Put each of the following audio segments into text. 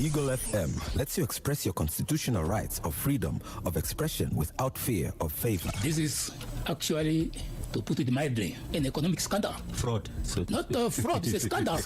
Eagle FM lets you express your constitutional rights of freedom of expression without fear of favor. This is actually, to put it mildly, an economic scandal. Fraud. So Not fraud, it's a scandal.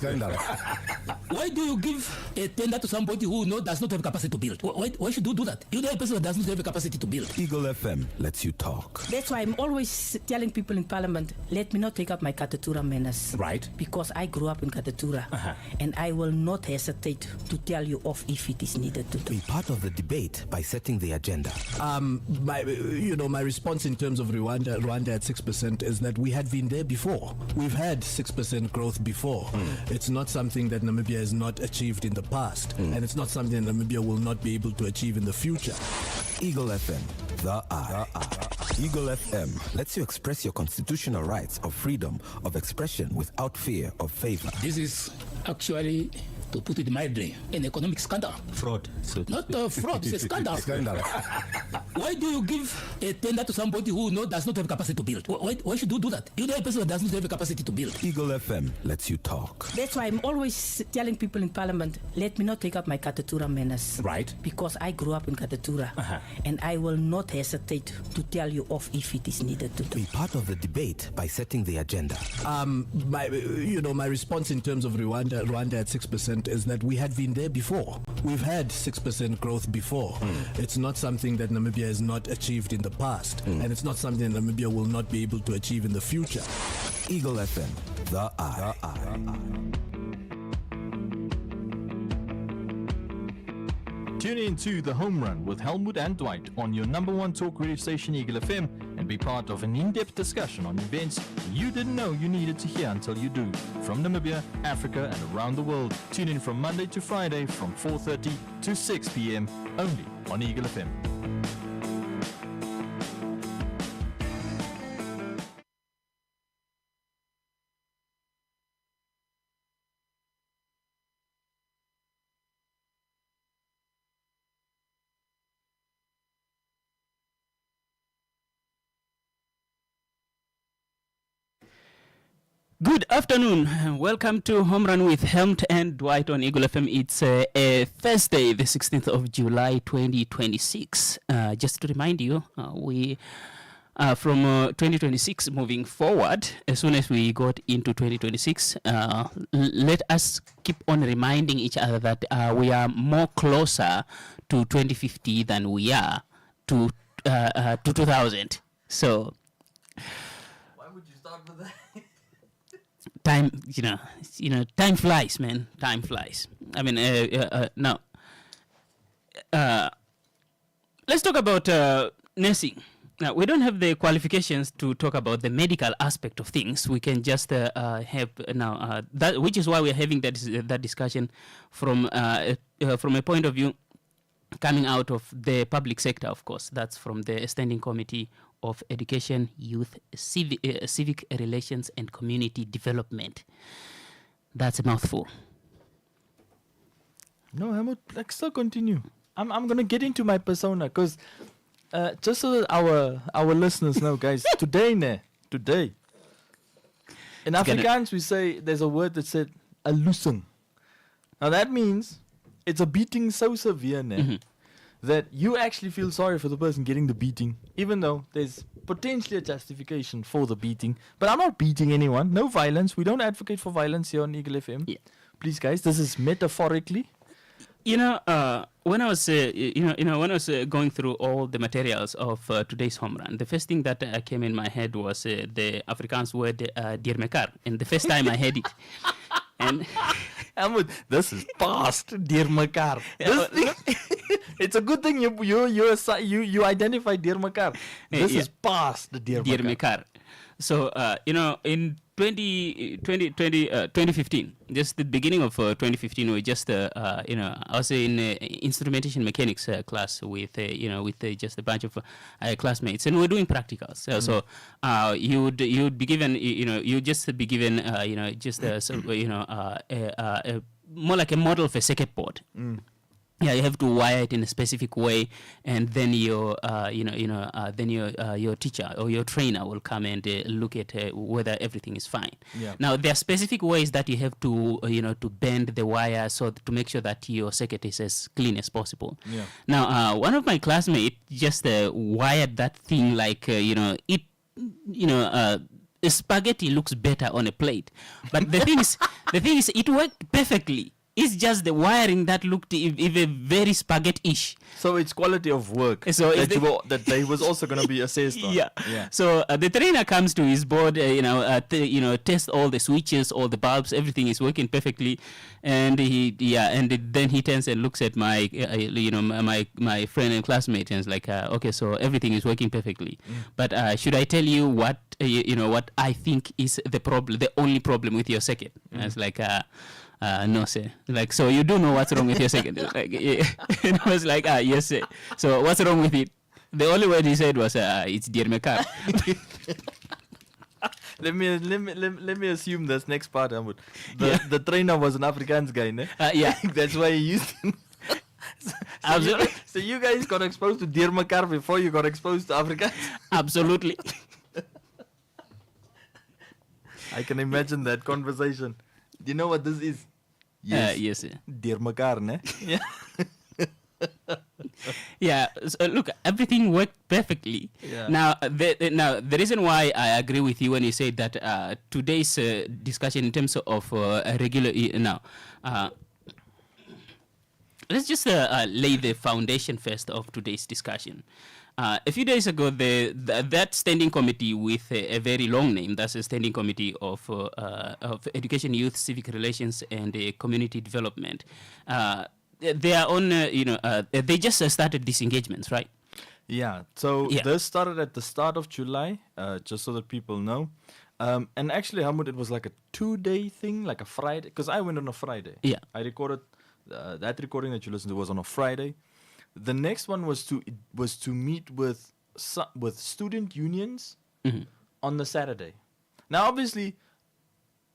Why do you give a tender to somebody who does not have capacity to build? Why should you do that? You know a person that does not have a capacity to build. Eagle FM lets you talk. That's why I'm always telling people in Parliament, let me not take up my Katatura menace. Right. Because I grew up in Katatura. And I will not hesitate to tell you off if it is needed to do. Be part of the debate by setting the agenda. My response in terms of Rwanda at 6% is that we had been there before. We've had 6% growth before. It's not something that Namibia has not achieved in the past, and it's not something that Namibia will not be able to achieve in the future. Eagle FM, the eye. Eagle FM lets you express your constitutional rights of freedom of expression without fear of favor. This is actually, to put it mildly, an economic scandal. fraud. So Not fraud, it's a scandal. Why do you give a tender to somebody who does not have capacity to build? Why should you do that? You know a person that does not have a capacity to build. Eagle FM lets you talk. That's why I'm always telling people in Parliament, let me not take up my Katatura menace. Right. Because I grew up in Katatura. And I will not hesitate to tell you off if it is needed to do. Be part of the debate by setting the agenda. My response in terms of Rwanda at 6% is that we had been there before. We've had 6% growth before. It's not something that Namibia has not achieved in the past, and it's not something that Namibia will not be able to achieve in the future. Eagle FM, the eye. Tune in to The Home Run with Helmut and Dwight on your number one talk radio station, Eagle FM, and be part of an in-depth discussion on events you didn't know you needed to hear until you do. From Namibia, Africa, and around the world. Tune in from Monday to Friday from 4:30 to 6 p.m. only on Eagle FM. Good afternoon. Welcome to Home Run with Helmut and Dwight on Eagle FM. It's a Thursday, the 16th of July, 2026. Just to remind you, we from 2026 moving forward, as soon as we got into 2026, let us keep on reminding each other that we are more closer to 2050 than we are to 2000. So, why would you start with that? Time, time flies, man. Time flies. I mean, now, let's talk about nursing. Now, we don't have the qualifications to talk about the medical aspect of things. We can just have now that, which is why we're having that discussion from a point of view coming out of the public sector, of course. That's from the Standing Committee of Education, Youth, Civic Relations and Community Development. That's a mouthful. No, Helmut, still continue. I'm gonna get into my persona because just so that our listeners know, guys, today in Afrikaans we say there's a word that said a loosing. Now that means it's a beating so severe that you actually feel sorry for the person getting the beating, even though there's potentially a justification for the beating. But I'm not beating anyone. No violence. We don't advocate for violence here on Eagle FM. Yeah. Please, guys, this is metaphorically. When I was when I was going through all the materials of today's home run, the first thing that came in my head was the Afrikaans word "diermekaar," and the first time I heard it, and this is past diermekaar. It's a good thing you identify diermekaar. This is past diermekaar. So in 2015, just the beginning of 2015, we just I was in instrumentation mechanics class with just a bunch of classmates, and we're doing practicals. So you'd be given you just be given more like a model of a circuit board. Yeah, you have to wire it in a specific way, and then your, then your teacher or your trainer will come and look at whether everything is fine. Yeah. Now there are specific ways that you have to, to bend the wire to make sure that your circuit is as clean as possible. Yeah. Now, one of my classmates just wired that thing like, spaghetti looks better on a plate, but the thing is, it worked perfectly. It's just the wiring that looked even very spaghetti-ish. So it's quality of work So is that they was also going to be assessed on. Yeah. So the trainer comes to his board, test all the switches, all the bulbs, everything is working perfectly, and then he turns and looks at my, my friend and classmate, and is like, okay, so everything is working perfectly, but should I tell you what, what I think is the problem, the only problem with your circuit? And it's like, no, sir. Like, so you do know what's wrong with your circuit? Like, yeah. And I was like, yes, sir. So what's wrong with it? The only word he said was, it's dear Mekar. Let me assume this next part, Ahmad. The trainer was an Afrikaans guy, ne? Yeah. That's why he used it. Absolutely. So you guys got exposed to dear Mekar before you got exposed to Afrikaans? Absolutely. I can imagine that conversation. Do you know what this is? Yes, sir. Dear Mekar, ne? Yeah. Yeah. So look, everything worked perfectly. Yeah. Now, the reason why I agree with you when you say that today's discussion in terms of a regular let's just lay the foundation first of today's discussion. A few days ago, that standing committee with a very long name, that's a standing committee of education, youth, civic relations, and community development. They are on, they just started disengagements, right? Yeah. So this started at the start of July, just so that people know. And actually, Hamud, it was like a 2-day thing, like a Friday, because I went on a Friday. Yeah. I recorded that recording that you listened to was on a Friday. The next one was to meet with student unions on the Saturday. Now, obviously,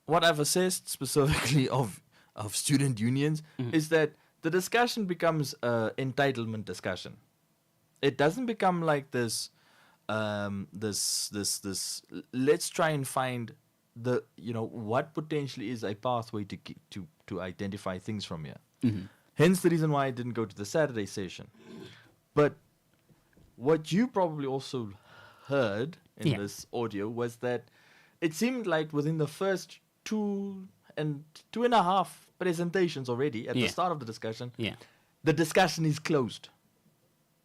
what I've assessed specifically of student unions is that the discussion becomes entitlement discussion. It doesn't become like this. This. Let's try and find what potentially is a pathway to identify things from here. Mm-hmm. Hence the reason why I didn't go to the Saturday session. But what you probably also heard in this audio was that it seemed like within the first 2.5 presentations already at the start of the discussion, the discussion is closed.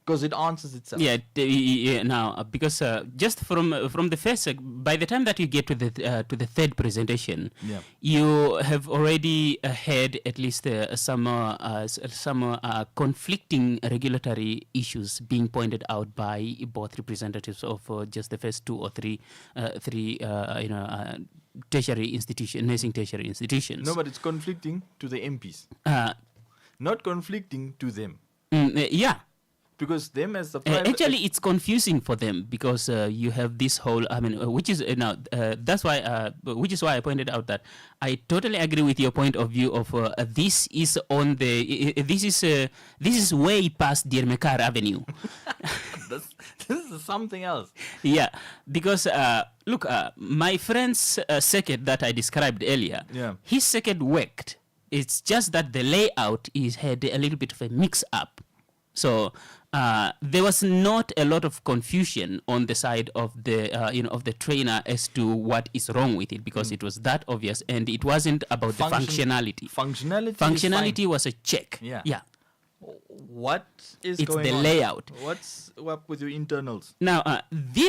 Because it answers itself. Now, because just from the first, by the time that you get to the third presentation, you have already had at least some conflicting regulatory issues being pointed out by both representatives of just the first 2 or 3 tertiary institutions, nursing tertiary institutions. No, but it's conflicting to the MPs, not conflicting to them. Because them as the private actually, it's confusing for them because you have this whole. I mean, which is that's why. Which is why I pointed out that I totally agree with your point of view of this is on the. This is way past Dear Mekar Avenue. this is something else. Yeah, because look, my friend's circuit that I described earlier. His circuit worked. It's just that the layout had a little bit of a mix-up. So there was not a lot of confusion on the side of the of the trainer as to what is wrong with it because it was that obvious and it wasn't about the functionality. Functionality was a check. Yeah. What is it's going the on? Layout. What's up with your internals? Now, the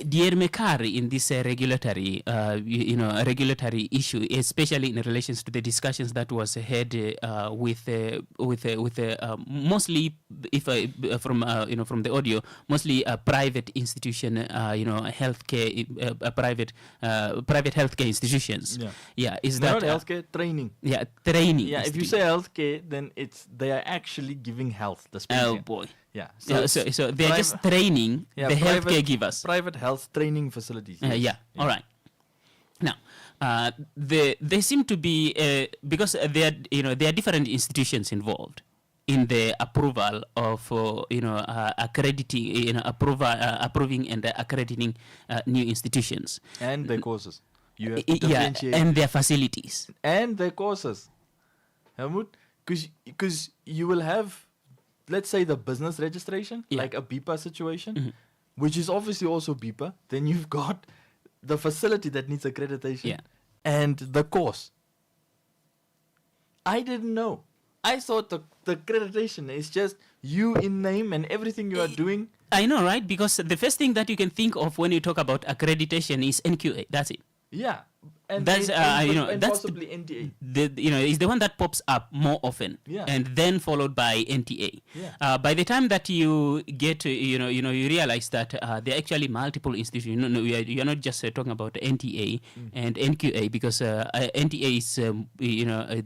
Dear Mekar in this regulatory, regulatory issue, especially in relation to the discussions that was had with mostly, from the audio, mostly a private institution, healthcare, private healthcare institutions. Is not that healthcare training? Training. Yeah, if you say healthcare, then they are actually giving health. Oh boy. Yeah. So they're just training the healthcare givers. Private health training facilities. All right. Now, They seem to be because there are different institutions involved in the approval of accrediting, approving and accrediting new institutions. And their courses. You have to Yeah, differentiate. and their facilities. And their courses. Helmut, because you will have, let's say, the business registration, Yeah. like a BIPA situation, which is obviously also BIPA. Then you've got the facility that needs accreditation, Yeah. and the course. I didn't know. I thought the accreditation is just you in name and everything you are doing. I know, right? Because the first thing that you can think of when you talk about accreditation is NQA. That's it. Yeah. And That's, and that's possibly NTA. Is the one that pops up more often, Yeah. and then followed by NTA. Yeah. By the time that you get to, you realize that there are actually multiple institutions. You're not just talking about NTA and NQA, because NTA is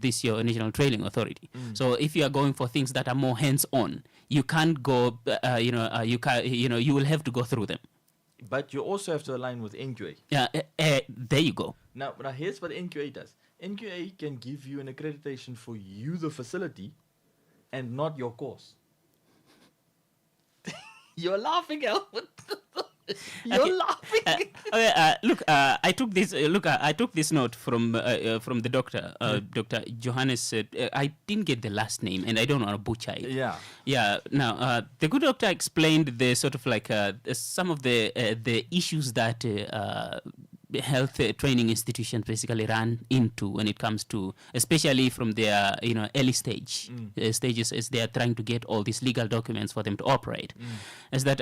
this your national training authority. So if you are going for things that are more hands-on, you can't go. You will have to go through them. But you also have to align with NQA. There you go. Now here's what NQA does. NQA can give you an accreditation for you, the facility, and not your course. You're laughing, Elwood. You're Okay. laughing. Look, I took this. I took this note from the doctor, Dr. Johannes. I didn't get the last name, and I don't want to butcher it. Yeah. Yeah. Now, the good doctor explained the sort of like some of the issues that health training institutions basically run into when it comes to, especially from their early stages as they are trying to get all these legal documents for them to operate, is that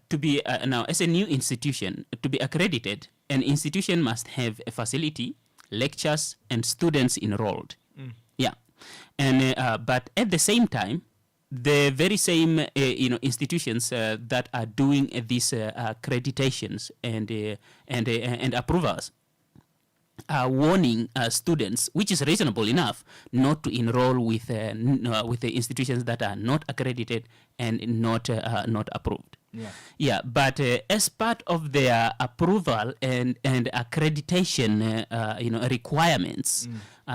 to be now as a new institution to be accredited, an institution must have a facility, lectures, and students enrolled. Yeah, and but at the same time, the very same institutions that are doing these accreditations and approvals are warning students, which is reasonable enough, not to enroll with the institutions that are not accredited and not approved. Yeah, but as part of their approval and accreditation, requirements,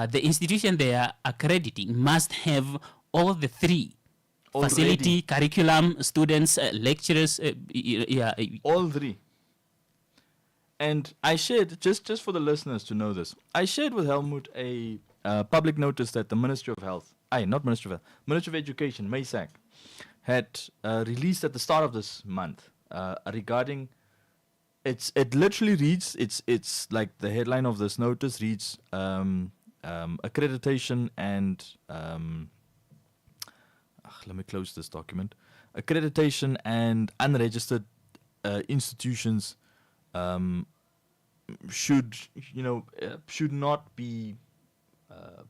the institution they are accrediting must have all the three. Facility, curriculum, students, lecturers, All three. And I shared, just for the listeners to know this, I shared with Helmut a public notice that the Ministry of Health, Ministry of Education, MASAC, had released at the start of this month regarding, it literally reads, it's like the headline of this notice reads, accreditation and, let me close this document. Accreditation and unregistered institutions should not be.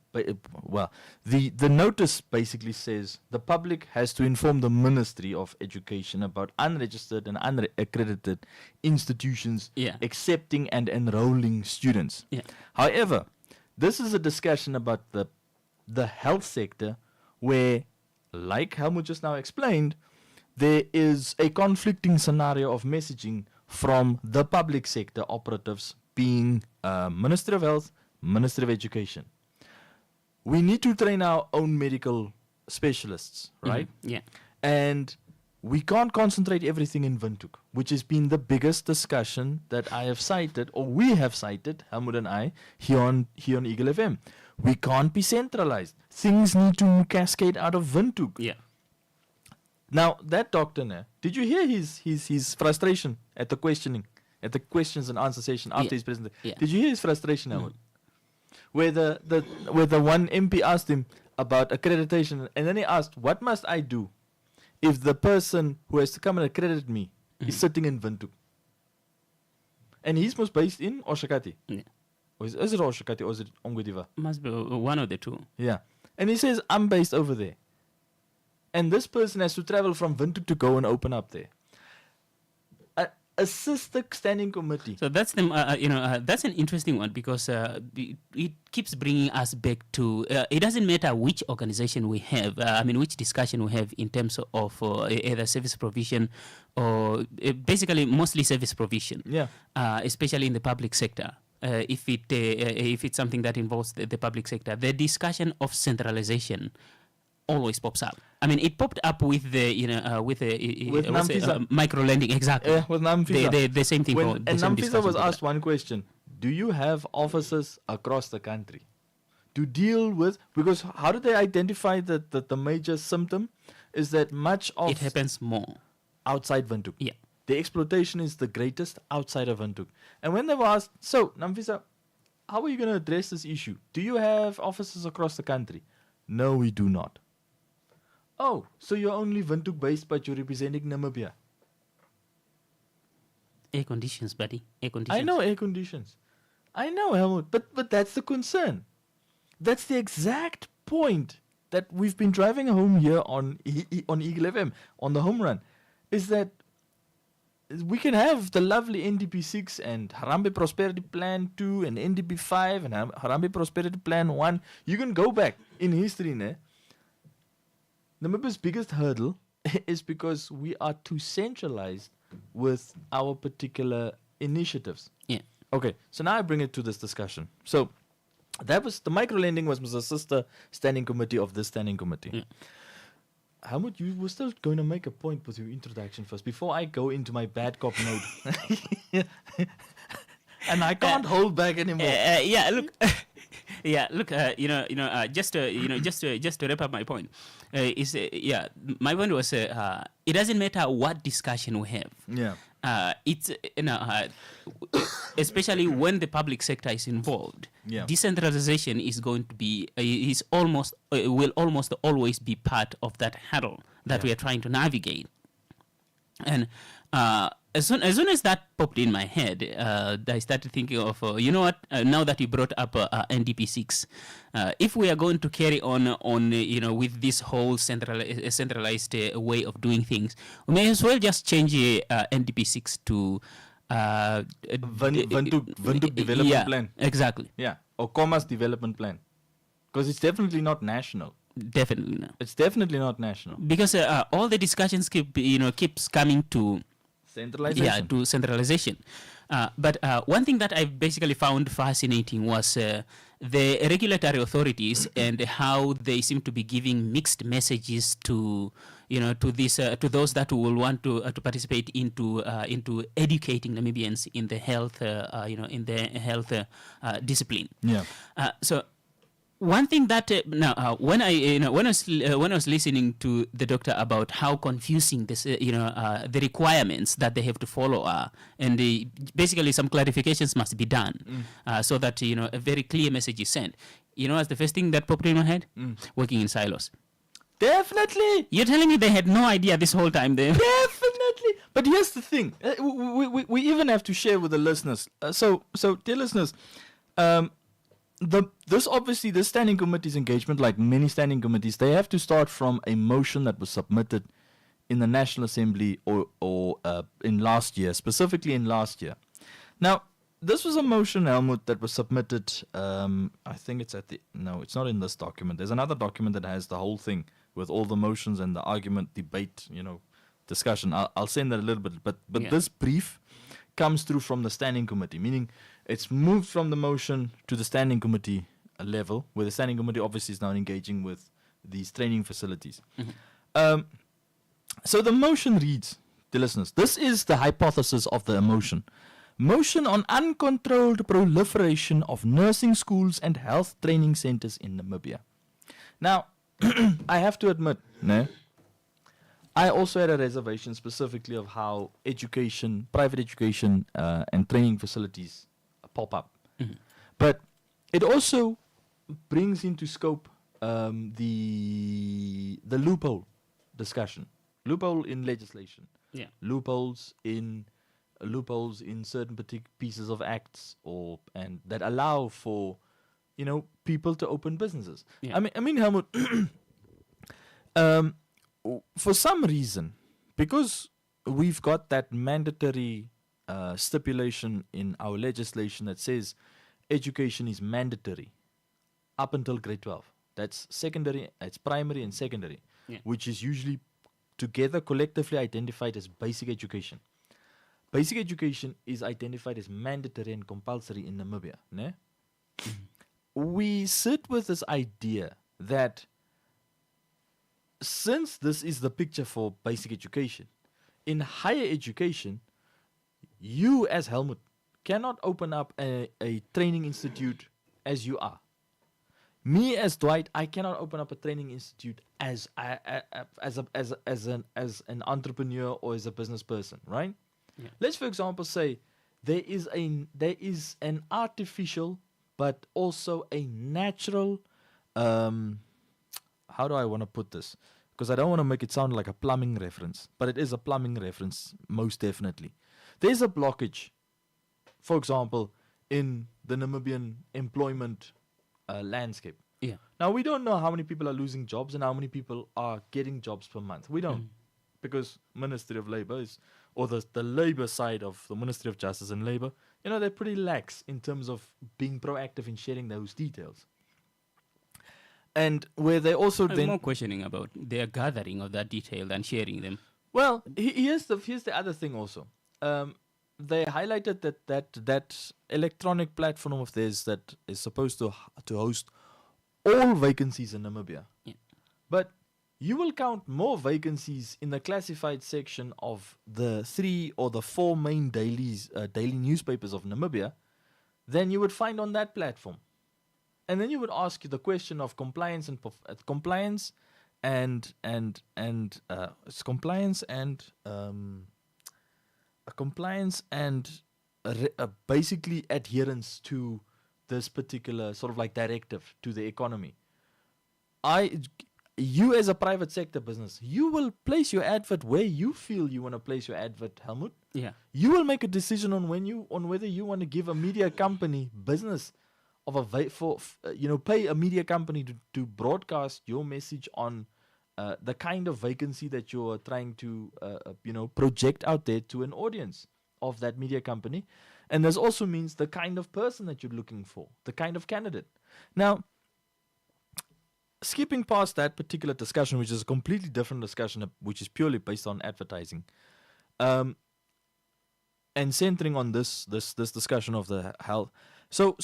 The notice basically says the public has to inform the Ministry of Education about unregistered and unaccredited institutions accepting and enrolling students. Yeah. However, this is a discussion about the health sector where, like Helmut just now explained, there is a conflicting scenario of messaging from the public sector operatives, being Ministry of Health, Ministry of Education. We need to train our own medical specialists, right? Yeah. And we can't concentrate everything in Windhoek, which has been the biggest discussion that I have cited, or we have cited, Helmut and I, here on Eagle FM. We can't be centralized. Things need to cascade out of Windhoek. Yeah. Now, that doctor, did you hear his frustration at the questioning, at the questions and answer session after his presentation? Yeah. Did you hear his frustration, Helmut? Where the one MP asked him about accreditation, and then he asked, what must I do if the person who has to come and accredit me is sitting in Windhoek? And he's most based in Oshakati. Yeah. Or is it Oshakati or is it Ongwediva? Must be one of the two. Yeah. And he says, I'm based over there. And this person has to travel from Windhoek to go and open up there. A sister standing committee. So that's that's an interesting one, because it keeps bringing us back to it doesn't matter which organization we have, which discussion we have in terms of either service provision or basically mostly service provision, Yeah. especially in the public sector. if it's something that involves the public sector, the discussion of centralization always pops up. I mean, it popped up with the micro lending, exactly. Yeah, with Namfisa. The same thing. And Namfisa was asked one question: do you have officers across the country to deal with? Because how do they identify that the major symptom is that much of it happens more outside Windhoek. Yeah. The exploitation is the greatest outside of Windhoek. And when they were asked, so Namfisa, how are you going to address this issue? Do you have officers across the country? No, we do not. Oh, so you're only Windhoek based, but you're representing Namibia. Air conditions, buddy. Air conditions. I know air conditions. I know, Helmut, but that's the concern. That's the exact point that we've been driving home here on Eagle FM, on the home run, is that we can have the lovely NDP 6 and Harambee Prosperity Plan 2 and NDP 5 and Harambee Prosperity Plan 1. You can go back in history, ne? Namibia's biggest hurdle is because we are too centralized with our particular initiatives. Yeah. Okay, so now I bring it to this discussion. So that was the micro-lending was a sister standing committee of this standing committee. Yeah. Helmut, you were still going to make a point with your introduction first before I go into my bad cop mode. And I can't hold back anymore. Yeah, look. Just to wrap up my point, my point was, it doesn't matter what discussion we have. Yeah. It's especially when the public sector is involved. Yeah. Decentralization is going to be will almost always be part of that hurdle that we are trying to navigate. And as soon as that popped in my head, I started thinking of, now that you brought up NDP 6, if we are going to carry on with this whole centralized way of doing things, we may as well just change NDP 6 to Windhoek Development Plan. Exactly. Yeah, or Commerce Development Plan. Because it's definitely not national. Definitely not. It's definitely not national. Because all the discussions keeps coming to centralization. Yeah, to centralization. But one thing that I basically found fascinating was the regulatory authorities and how they seem to be giving mixed messages to to those that will want to participate into educating Namibians in the health discipline. Yeah. So one thing that when I was listening to the doctor about how confusing this the requirements that they have to follow are, and basically some clarifications must be done so that a very clear message is sent. As the first thing that popped in my head, working in silos. Definitely. You're telling me they had no idea this whole time there? Definitely. But here's the thing: we even have to share with the listeners. So dear listeners, this standing committee's engagement, like many standing committees, they have to start from a motion that was submitted in the National Assembly or in last year, specifically in last year. Now, this was a motion, Helmut, that was submitted. I think it's it's not in this document. There's another document that has the whole thing with all the motions and the argument, debate, discussion. I'll send that a little bit, but this brief comes through from the standing committee, meaning it's moved from the motion to the standing committee level, where the standing committee obviously is now engaging with these training facilities. Mm-hmm. So the motion reads, the listeners, this is the hypothesis of the motion. Motion on uncontrolled proliferation of nursing schools and health training centers in Namibia. Now, I have to admit, I also had a reservation specifically of how private education and training facilities pop up. Mm-hmm. But it also brings into scope the loophole discussion. Loophole in legislation. Yeah. Loopholes in certain particular pieces of acts and that allow for people to open businesses. Yeah. I mean Helmut, for some reason, because we've got that mandatory stipulation in our legislation that says education is mandatory up until grade 12. That's secondary, it's primary and secondary, which is usually together collectively identified as basic education. basic education is identified as mandatory and compulsory in Namibia. Ne? We sit with this idea that since this is the picture for basic education, in higher education, you as Helmut cannot open up a training institute as you are. Me as Dwight, I cannot open up a training institute as an entrepreneur or as a business person, right? Yeah. Let's, for example, say there is an artificial but also a natural. How do I want to put this? Because I don't want to make it sound like a plumbing reference, but it is a plumbing reference, most definitely. There's a blockage, for example, in the Namibian employment landscape. Yeah. Now, we don't know how many people are losing jobs and how many people are getting jobs per month. We don't, because Ministry of Labour is, or the Labour side of the Ministry of Justice and Labour, they're pretty lax in terms of being proactive in sharing those details. And where they also I'm then more questioning about their gathering of that detail than sharing them. Well, here's the other thing also. They highlighted that electronic platform of theirs that is supposed to host all vacancies in Namibia. Yeah. But you will count more vacancies in the classified section of the 3 or the 4 main daily newspapers of Namibia than you would find on that platform. And then you would ask the question of compliance and basically adherence to this particular sort of like directive to the economy. You as a private sector business, you will place your advert where you feel you want to place your advert, Helmut. Yeah. You will make a decision on whether you want to give a media company business of pay a media company to broadcast your message on the kind of vacancy that you're trying to project out there to an audience of that media company. And this also means the kind of person that you're looking for, the kind of candidate. Now, skipping past that particular discussion, which is a completely different discussion, which is purely based on advertising, and centering on this discussion of the health. So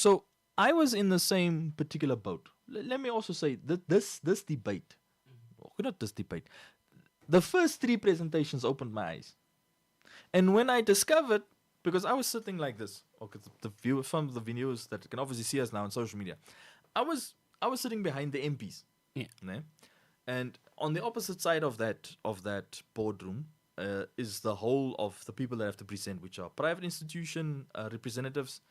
I was in the same particular boat. Let me also say that this debate, not this debate, the first 3 presentations opened my eyes. And when I discovered, because I was sitting like this, okay, from the viewers that can obviously see us now on social media, I was sitting behind the MPs. Yeah. Ne? And on the opposite side of that boardroom is the whole of the people that have to present, which are private institution representatives,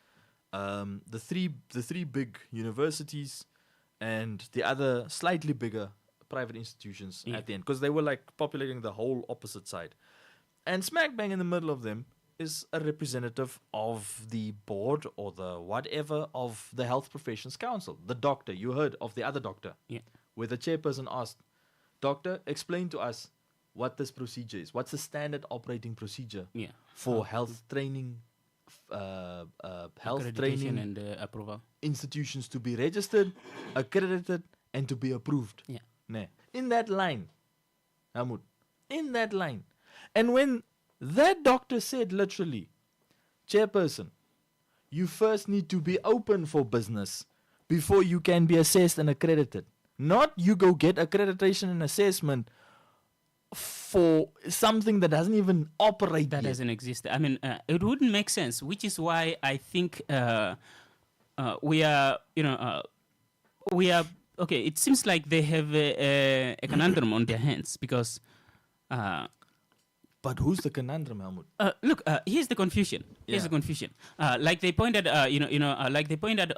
the three big universities, and the other slightly bigger private institutions at the end, because they were like populating the whole opposite side. And smack bang in the middle of them is a representative of the board or the whatever of the Health Professions Council, the doctor. You heard of the other doctor, where the chairperson asked, "Doctor, explain to us what this procedure is. What's the standard operating procedure for health training, health training and approval institutions to be registered, accredited, and to be approved?" In that line, Helmut, in that line. And when that doctor said literally, "Chairperson, you first need to be open for business before you can be assessed and accredited. Not you go get accreditation and assessment for something that doesn't even operate that yet." doesn't exist. I mean, it wouldn't make sense, which is why I think we are okay. It seems like they have a conundrum on their hands because. But who's the conundrum, Helmut? Look, here's the confusion. Here's the confusion. Like they pointed, like they pointed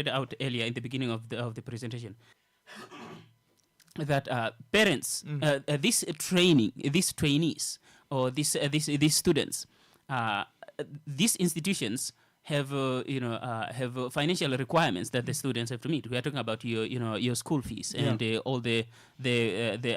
out earlier in the beginning of the presentation, that parents, these trainees, or these students, these institutions have financial requirements that the students have to meet. We are talking about your school fees and all the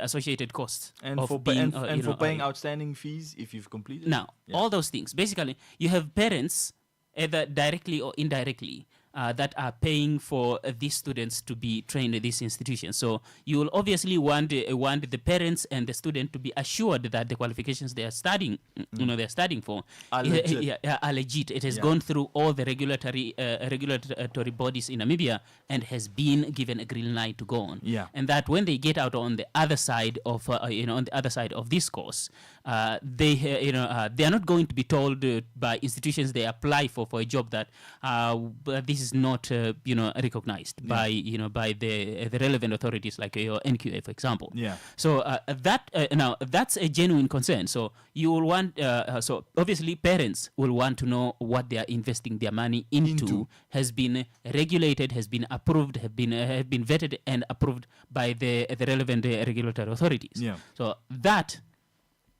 associated costs And of for paying outstanding fees if you've completed. Now, all those things. Basically, you have parents, either directly or indirectly, that are paying for these students to be trained at these institutions. So you will obviously want the parents and the student to be assured that the qualifications they are studying, they're studying for, Are legit. are legit. It has gone through all the regulatory bodies in Namibia and has been given a green light to go on. Yeah. And that when they get out on the other side of on the other side of this course, they are not going to be told by institutions they apply for a job that this is not recognized by the relevant authorities like your NQA, for example. Yeah. So now that's a genuine concern. So you will want so obviously parents will want to know what they are investing their money into has been regulated, has been approved, have been vetted and approved by the relevant regulatory authorities. Yeah. So that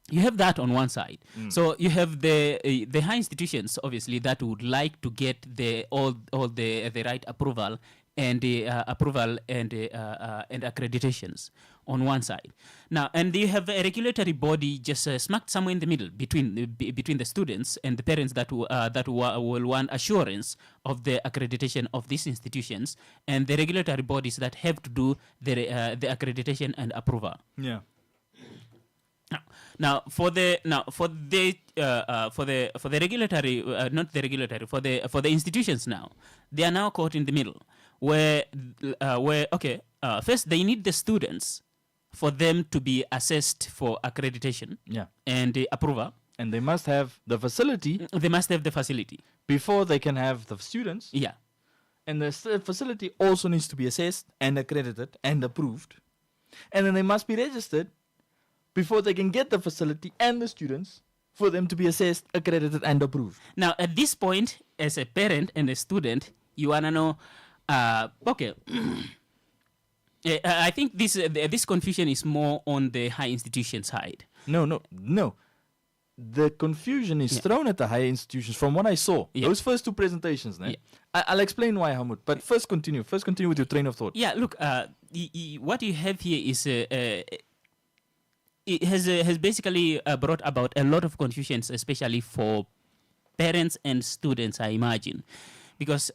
you have that on one side. So you have the high institutions, obviously, that would like to get all the right approval and accreditations on one side. Now, and you have a regulatory body just smacked somewhere in the middle between the students and the parents that will want assurance of the accreditation of these institutions, and the regulatory bodies that have to do the accreditation and approval. Yeah. Now, for the institutions now, they are now caught in the middle, where first they need the students for them to be assessed for accreditation, and approval. And they must have the facility. They must have the facility Before they can have the students. Yeah. And the facility also needs to be assessed and accredited and approved. And then they must be registered before they can get the facility and the students for them to be assessed, accredited, and approved. Now, at this point, as a parent and a student, you want to know, I think this confusion is more on the high institution side. No. The confusion is thrown at the higher institutions from what I saw. Yeah. Those first two presentations. Yeah. I'll explain why, Hamud. But first continue with your train of thought. Yeah, look, what you have here is... it has basically brought about a lot of confusions, especially for parents and students, I imagine, because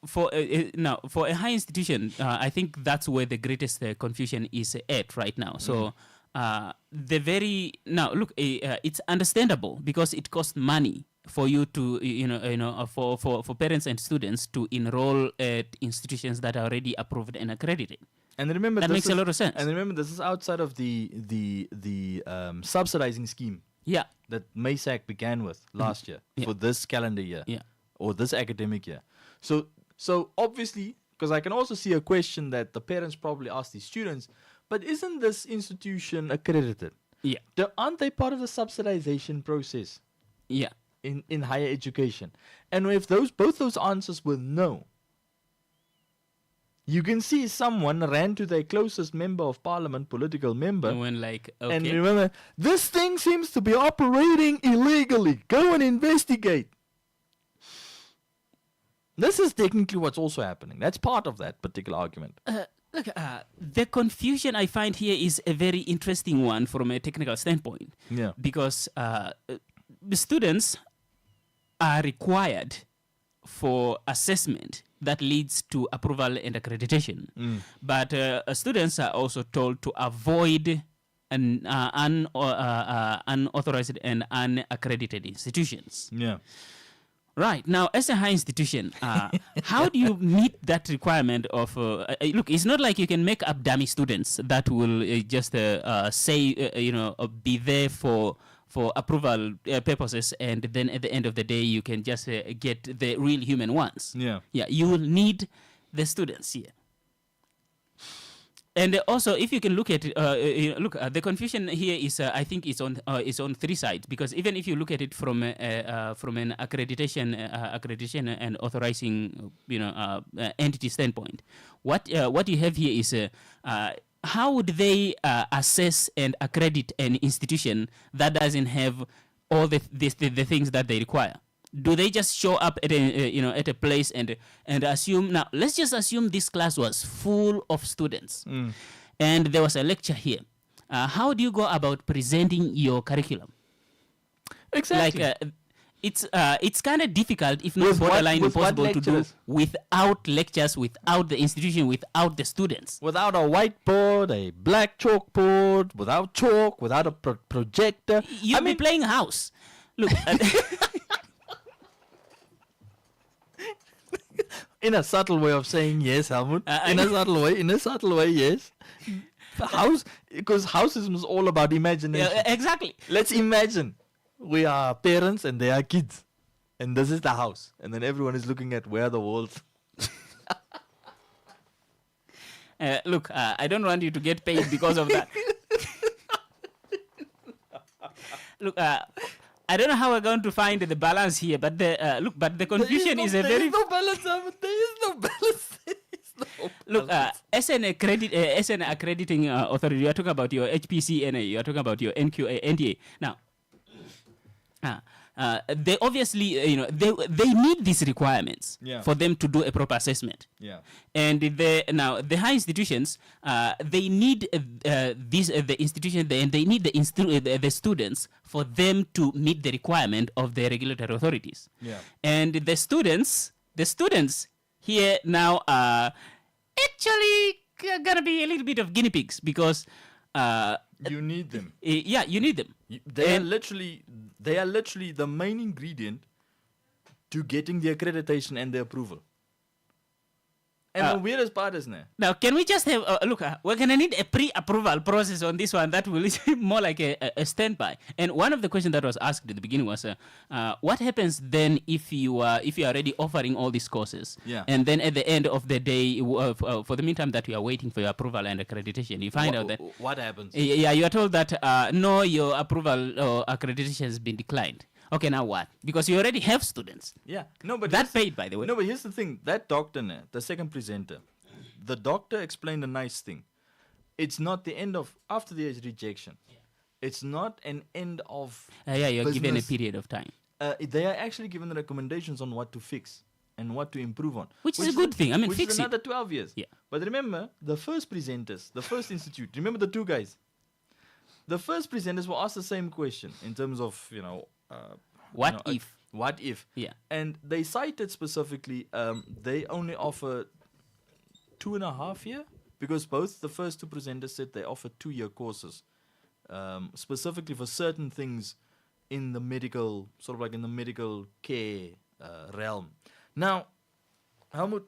for a high institution, I think that's where the greatest confusion is at right now. So it's understandable because it costs money for you to for parents and students to enroll at institutions that are already approved and accredited. And remember, that makes a lot of sense. And remember, this is outside of the subsidizing scheme. Yeah. That MASAC began with last year for this calendar year. Yeah. Or this academic year. So obviously, because I can also see a question that the parents probably ask these students, but isn't this institution accredited? Yeah. Aren't they part of the subsidization process? Yeah. In higher education? And if both those answers were no, you can see someone ran to their closest member of parliament, political member, and and remember, this thing seems to be operating illegally. Go and investigate. This is technically what's also happening. That's part of that particular argument. Look, the confusion I find here is a very interesting one from a technical standpoint. Yeah. Because the students are required for assessment that leads to approval and accreditation. But students are also told to avoid unauthorized and unaccredited institutions. Yeah. Right. Now, as a high institution, how do you meet that requirement of... look, it's not like you can make up dummy students that will just be there for approval purposes, and then at the end of the day, you can just get the real human ones. Yeah. Yeah, you will need the students here. And also, if you can look at it, the confusion here is, I think, is on three sides. Because even if you look at it from an accreditation and authorizing, entity standpoint, what you have here is, how would they assess and accredit an institution that doesn't have all the things that they require? Do they just show up at a place and assume? Now, let's just assume this class was full of students, and there was a lecture here. How do you go about presenting your curriculum? Exactly. it's kind of difficult, if not With what- borderline with what impossible to do lectures? without lectures, without the institution, without the students. Without a whiteboard, a black chalkboard, without chalk, without a projector. You'll be playing house. Look, In a subtle way of saying yes, Helmut. In a subtle way, yes. House, because houses is all about imagination. exactly. Let's imagine we are parents and they are kids, and this is the house, and then everyone is looking at where the walls. Look, I don't want you to get paid because of that. Look, I don't know how we're going to find the balance here, but the confusion is a very. There is no balance, Helmut. There is no balance. There is no Look, balance. as an accrediting authority, you are talking about your HPCNA, you are talking about your NDA. Now, they obviously, they need these requirements for them to do a proper assessment. Yeah. And the high institutions, they need the institution, and they need the students for them to meet the requirement of the regulatory authorities. Yeah. And the students here now are actually gonna be a little bit of guinea pigs because You need them. yeah, you need them. They are literally the main ingredient to getting the accreditation and the approval. And the weirdest part is now. Now, can we just have look? We're gonna need a pre-approval process on this one. That will be more like a standby. And one of the questions that was asked at the beginning was, what happens then if you are already offering all these courses? Yeah. And then at the end of the day, for the meantime that you are waiting for your approval and accreditation, you find out that What happens? yeah, you are told that no, your approval or accreditation has been declined. Okay, now what? Because you already have students. Yeah. No, but That here's- paid, by the way. No, but here's the thing. That doctor, the second presenter, the doctor explained a nice thing. It's not the end of, after there is rejection, it's not an end of Yeah, you're given a business. period of time. They are actually given recommendations on what to fix and what to improve on. Which is a good thing. I mean, which fix is it. another 12 years. Yeah. But remember, the first presenters, the first institute, remember the two guys? The first presenters were asked the same question in terms of, What if? What if? Yeah. And they cited specifically, they only offer 2.5 year, because both the first two presenters said they offer 2-year courses, specifically for certain things in the medical, sort of like in the medical care realm. Now, Helmut,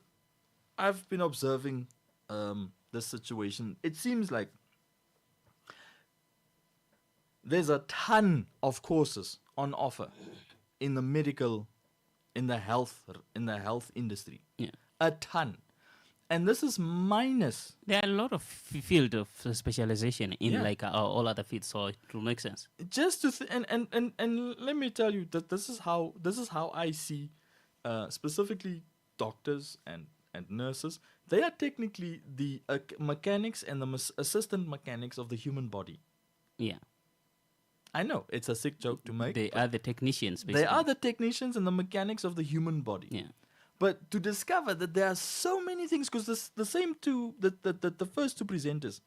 I've been observing this situation. It seems like there's a ton of courses on offer in the medical, in the health industry. Yeah. A ton. And this is minus. There are a lot of field of specialization in Yeah. like all other fields, so it will make sense. Just to and let me tell you that this is how I see specifically doctors and nurses. They are technically the mechanics and the assistant mechanics of the human body. Yeah, I know it's a sick joke to make. they are the technicians. They Basically. are the technicians and the mechanics of the human body. Yeah. But to discover that there are so many things, because the same two, the first two presenters,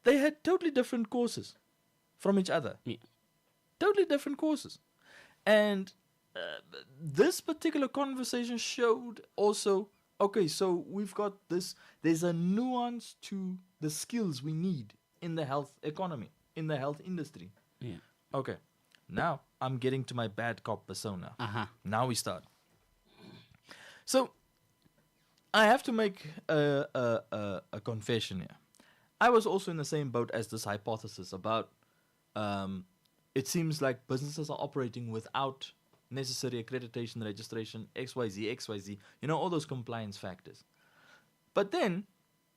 they had totally different courses from each other. Yeah. Totally different courses. And this particular conversation showed also, okay, so we've got this, there's a nuance to the skills we need in the health economy, in the health industry. Yeah. Okay, now I'm getting to my bad cop persona. Uh-huh. Now we start. So, I have to make a confession here. I was also in the same boat as this hypothesis about it seems like businesses are operating without necessary accreditation, registration, XYZ, all those compliance factors. But then,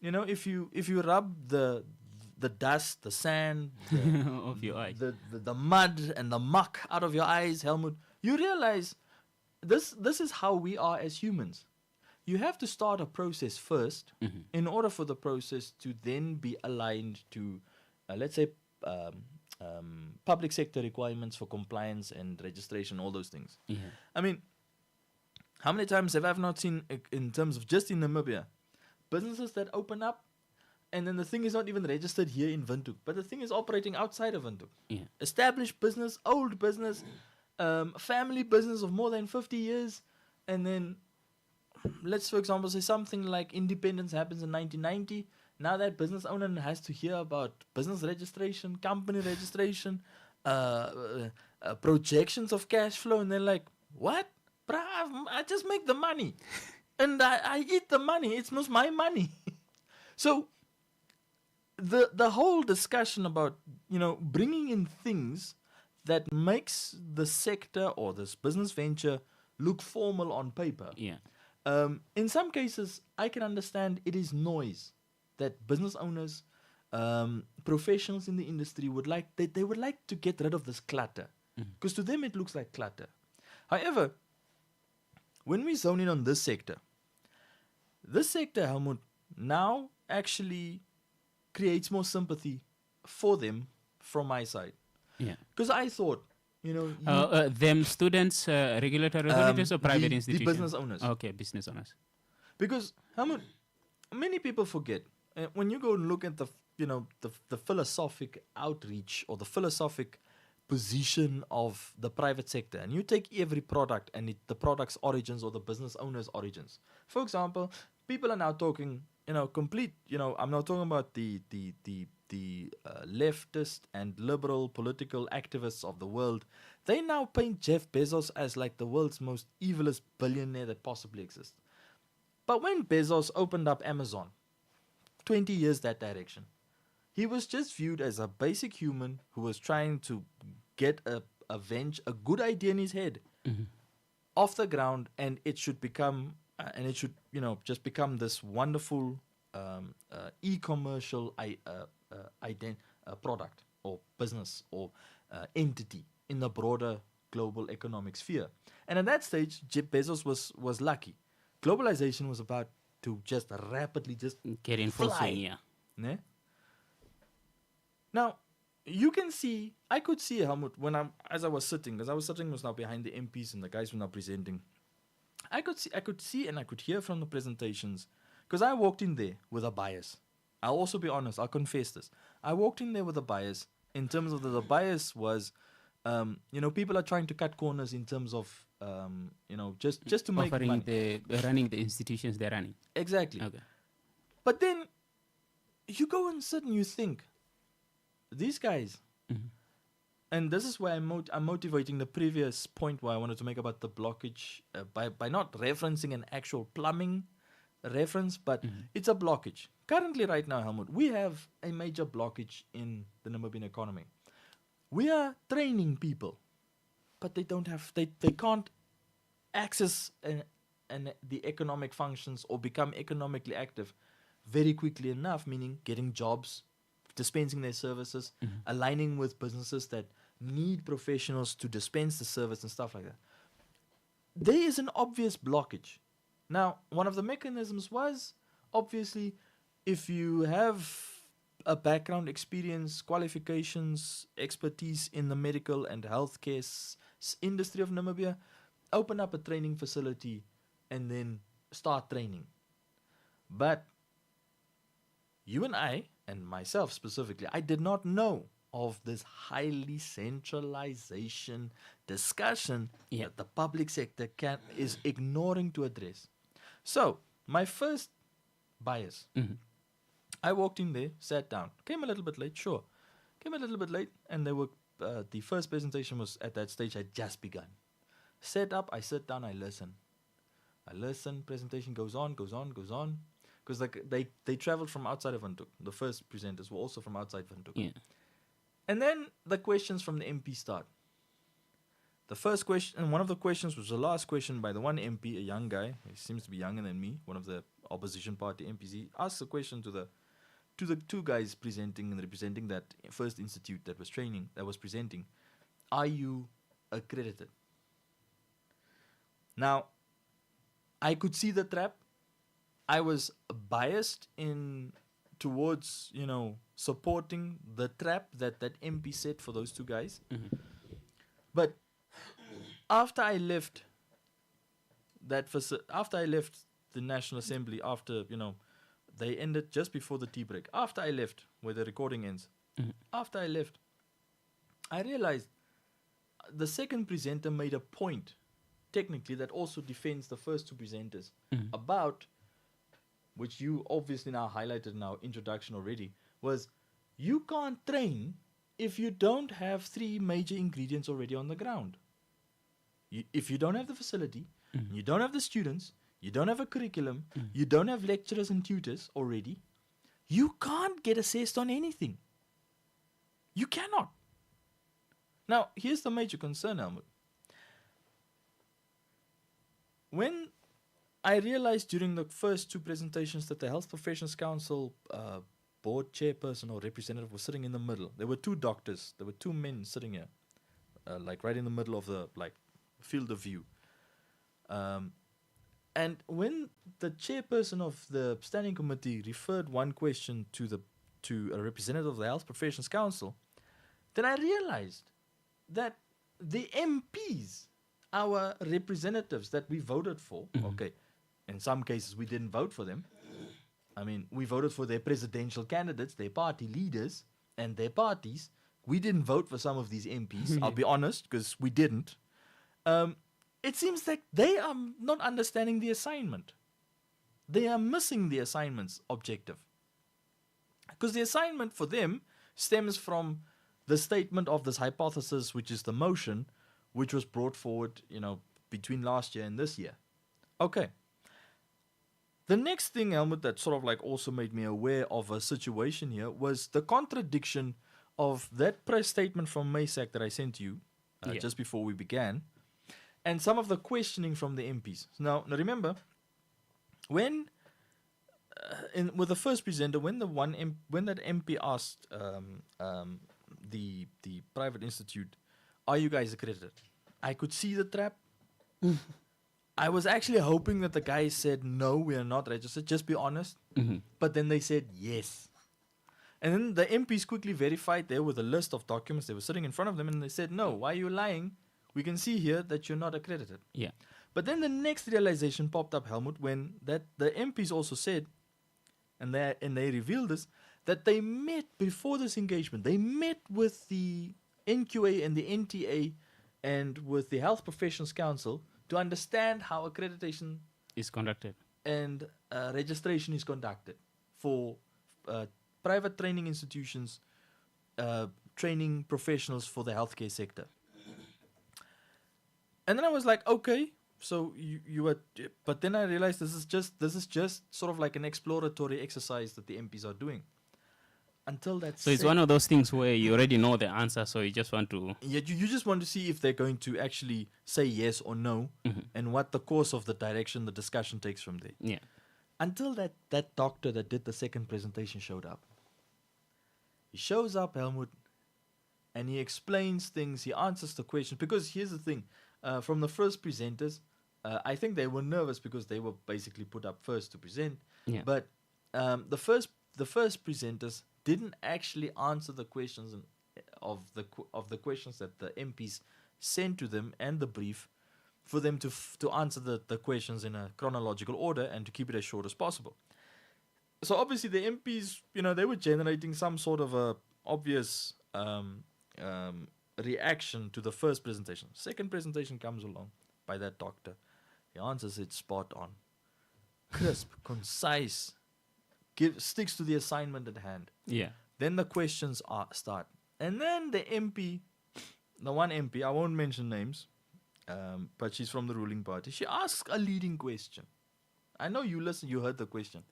if you rub the dust, the sand, Of your eyes. the mud and the muck out of your eyes, Helmut, you realize this is how we are as humans. You have to start a process first in order for the process to then be aligned to, let's say, public sector requirements for compliance and registration, all those things. Yeah. I mean, how many times have I not seen, in terms of just in Namibia, businesses that open up and then the thing is not even registered here in Windhoek, but the thing is operating outside of Windhoek. Yeah. Established business, old business, family business of more than 50 years, and then let's, for example, say something like independence happens in 1990. Now that business owner has to hear about business registration, company registration, projections of cash flow, and they're like, what? Bruh, I just make the money. And I eat the money. It's not my money. So the whole discussion about, bringing in things that makes the sector or this business venture look formal on paper. Yeah. In some cases, I can understand it is noise that business owners, professionals in the industry would like. They would like to get rid of this clutter, because to them it looks like clutter. However, when we zone in on this sector, Helmut, now actually creates more sympathy for them from my side. Yeah. Because I thought, Them students, regulatory authorities or private the institutions? business owners. Okay, business owners. Because Helmut, many people forget when you go and look at the philosophic outreach or the philosophic position of the private sector, and you take every product and the product's origins or the business owner's origins. For example, people are now talking, complete. I'm not talking about the leftist and liberal political activists of the world. They now paint Jeff Bezos as like the world's most evilest billionaire that possibly exists. But when Bezos opened up Amazon, 20 years that direction, he was just viewed as a basic human who was trying to get a good idea in his head off the ground, and it should become, just become this wonderful e-commercial product or business or entity in the broader global economic sphere. And at that stage, Jeff Bezos was lucky. Globalization was about to just rapidly Get in full fly. swing, yeah. Ne? Now, I could see Helmut as I was sitting, because I was sitting now behind the MPs and the guys were now presenting. I could see and I could hear from the presentations, because I walked in there with a bias. I'll also be honest, I'll confess this. I walked in there with a bias in terms of the bias was, people are trying to cut corners in terms of, just to make Offering money. running the institutions they're running. Exactly. Okay. But then you go and sit and you think, these guys, and this is why I'm motivating the previous point where I wanted to make about the blockage by not referencing an actual plumbing reference, but it's a blockage. Currently, right now, Helmut, we have a major blockage in the Namibian economy. We are training people, but they can't access the economic functions or become economically active very quickly enough, meaning getting jobs, dispensing their services, aligning with businesses that need professionals to dispense the service and stuff like that. There is an obvious blockage. Now, one of the mechanisms was, obviously, if you have a background, experience, qualifications, expertise in the medical and healthcare industry of Namibia, open up a training facility and then start training. But you and I, and myself specifically, I did not know of this highly centralization discussion that the public sector is ignoring to address. So, my first bias, I walked in there, sat down, came a little bit late, and they were the first presentation was at that stage had just begun. Set up, I sit down, I listen, presentation goes on, because they traveled from outside of Windhoek. The first presenters were also from outside Windhoek. Yeah. And then the questions from the MP start. The first question, and one of the questions was the last question by the one MP, a young guy. He seems to be younger than me, one of the opposition party MPs. He asked a question to the two guys presenting and representing that first institute that was presenting. Are you accredited? Now, I could see the trap. I was biased towards supporting the trap that MP set for those two guys. But after I left the National Assembly, after they ended just before the tea break. After I left, where the recording ends, after I left, I realized the second presenter made a point, technically, that also defends the first two presenters about, which you obviously now highlighted in our introduction already, was you can't train if you don't have three major ingredients already on the ground. If you don't have the facility, you don't have the students, you don't have a curriculum, you don't have lecturers and tutors already, you can't get assessed on anything. You cannot. Now, here's the major concern, Helmut. When I realized during the first two presentations that the Health Professions Council board chairperson or representative was sitting in the middle, there were two doctors, there were two men sitting here, like right in the middle of the field of view. And when the chairperson of the standing committee referred one question to a representative of the Health Professions Council, then I realized that the MPs, our representatives that we voted for, okay, in some cases we didn't vote for them. I mean, we voted for their presidential candidates, their party leaders, and their parties. We didn't vote for some of these MPs, I'll be honest, because we didn't. It seems like they are not understanding the assignment. They are missing the assignment's objective. Because the assignment for them stems from the statement of this hypothesis, which is the motion, which was brought forward, between last year and this year. Okay. The next thing, Helmut, that sort of also made me aware of a situation here was the contradiction of that press statement from MASAC that I sent to you just before we began, and some of the questioning from the MPs. Now remember, when with the first presenter, when that MP asked the private institute, "Are you guys accredited?" I could see the trap. I was actually hoping that the guys said, "No, we are not registered, just be honest." But then they said yes. And then the MPs quickly verified there with a list of documents. They were sitting in front of them and they said, "No, why are you lying? We can see here that you're not accredited." Yeah. But then the next realization popped up, Helmut, when the MPs also said, and they revealed this, that they met before this engagement. They met with the NQA and the NTA and with the Health Professions Council to understand how accreditation Is conducted. and registration is conducted for private training institutions, training professionals for the healthcare sector. And then I was like, okay, so you were, but then I realized this is just sort of like an exploratory exercise that the MPs are doing. Until that. So it's one of those things where you already know the answer, so you just want to. Yeah, you just want to see if they're going to actually say yes or no, and what the course of the direction the discussion takes from there. Yeah. Until that doctor that did the second presentation showed up. He shows up, Helmut, and he explains things. He answers the questions. Because here's the thing, from the first presenters, I think they were nervous because they were basically put up first to present. Yeah. But the first presenters didn't actually answer the questions of the questions that the MPs sent to them and the brief for them to answer the questions in a chronological order and to keep it as short as possible. So obviously the MPs, they were generating some sort of a obvious reaction to the first presentation. Second presentation comes along by that doctor. He answers it spot on. Crisp, concise, sticks to the assignment at hand. Yeah. Then the questions start. And then the one MP, I won't mention names, but she's from the ruling party. She asks a leading question. I know you heard the question.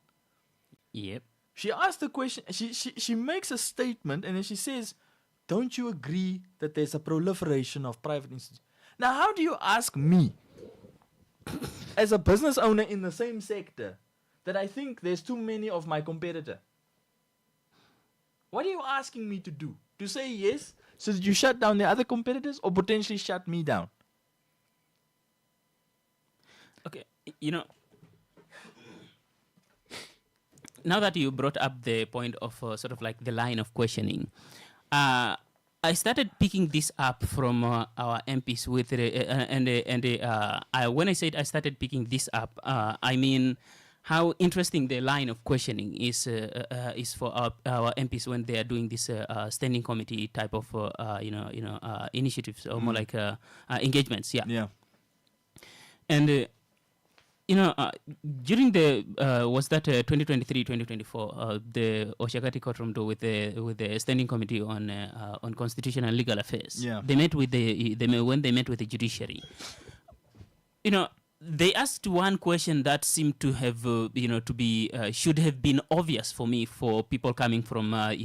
Yep. She asked the question, she makes a statement and then she says, "Don't you agree that there's a proliferation of private institutions?" Now, how do you ask me, as a business owner in the same sector, that I think there's too many of my competitor? What are you asking me to do? To say yes, so that you shut down the other competitors or potentially shut me down? Okay, now that you brought up the point of sort of like the line of questioning, I started picking this up from our MPs when I said I started picking this up, I mean how interesting the line of questioning is for our MPs when they are doing this standing committee type of initiatives or more like engagements. Yeah. And during the was that 2023-2024 the Oshakati courtroom door with the standing committee on constitutional and legal affairs. Yeah. They met with when they met with the judiciary. They asked one question that seemed to have should have been obvious for me, for people coming from a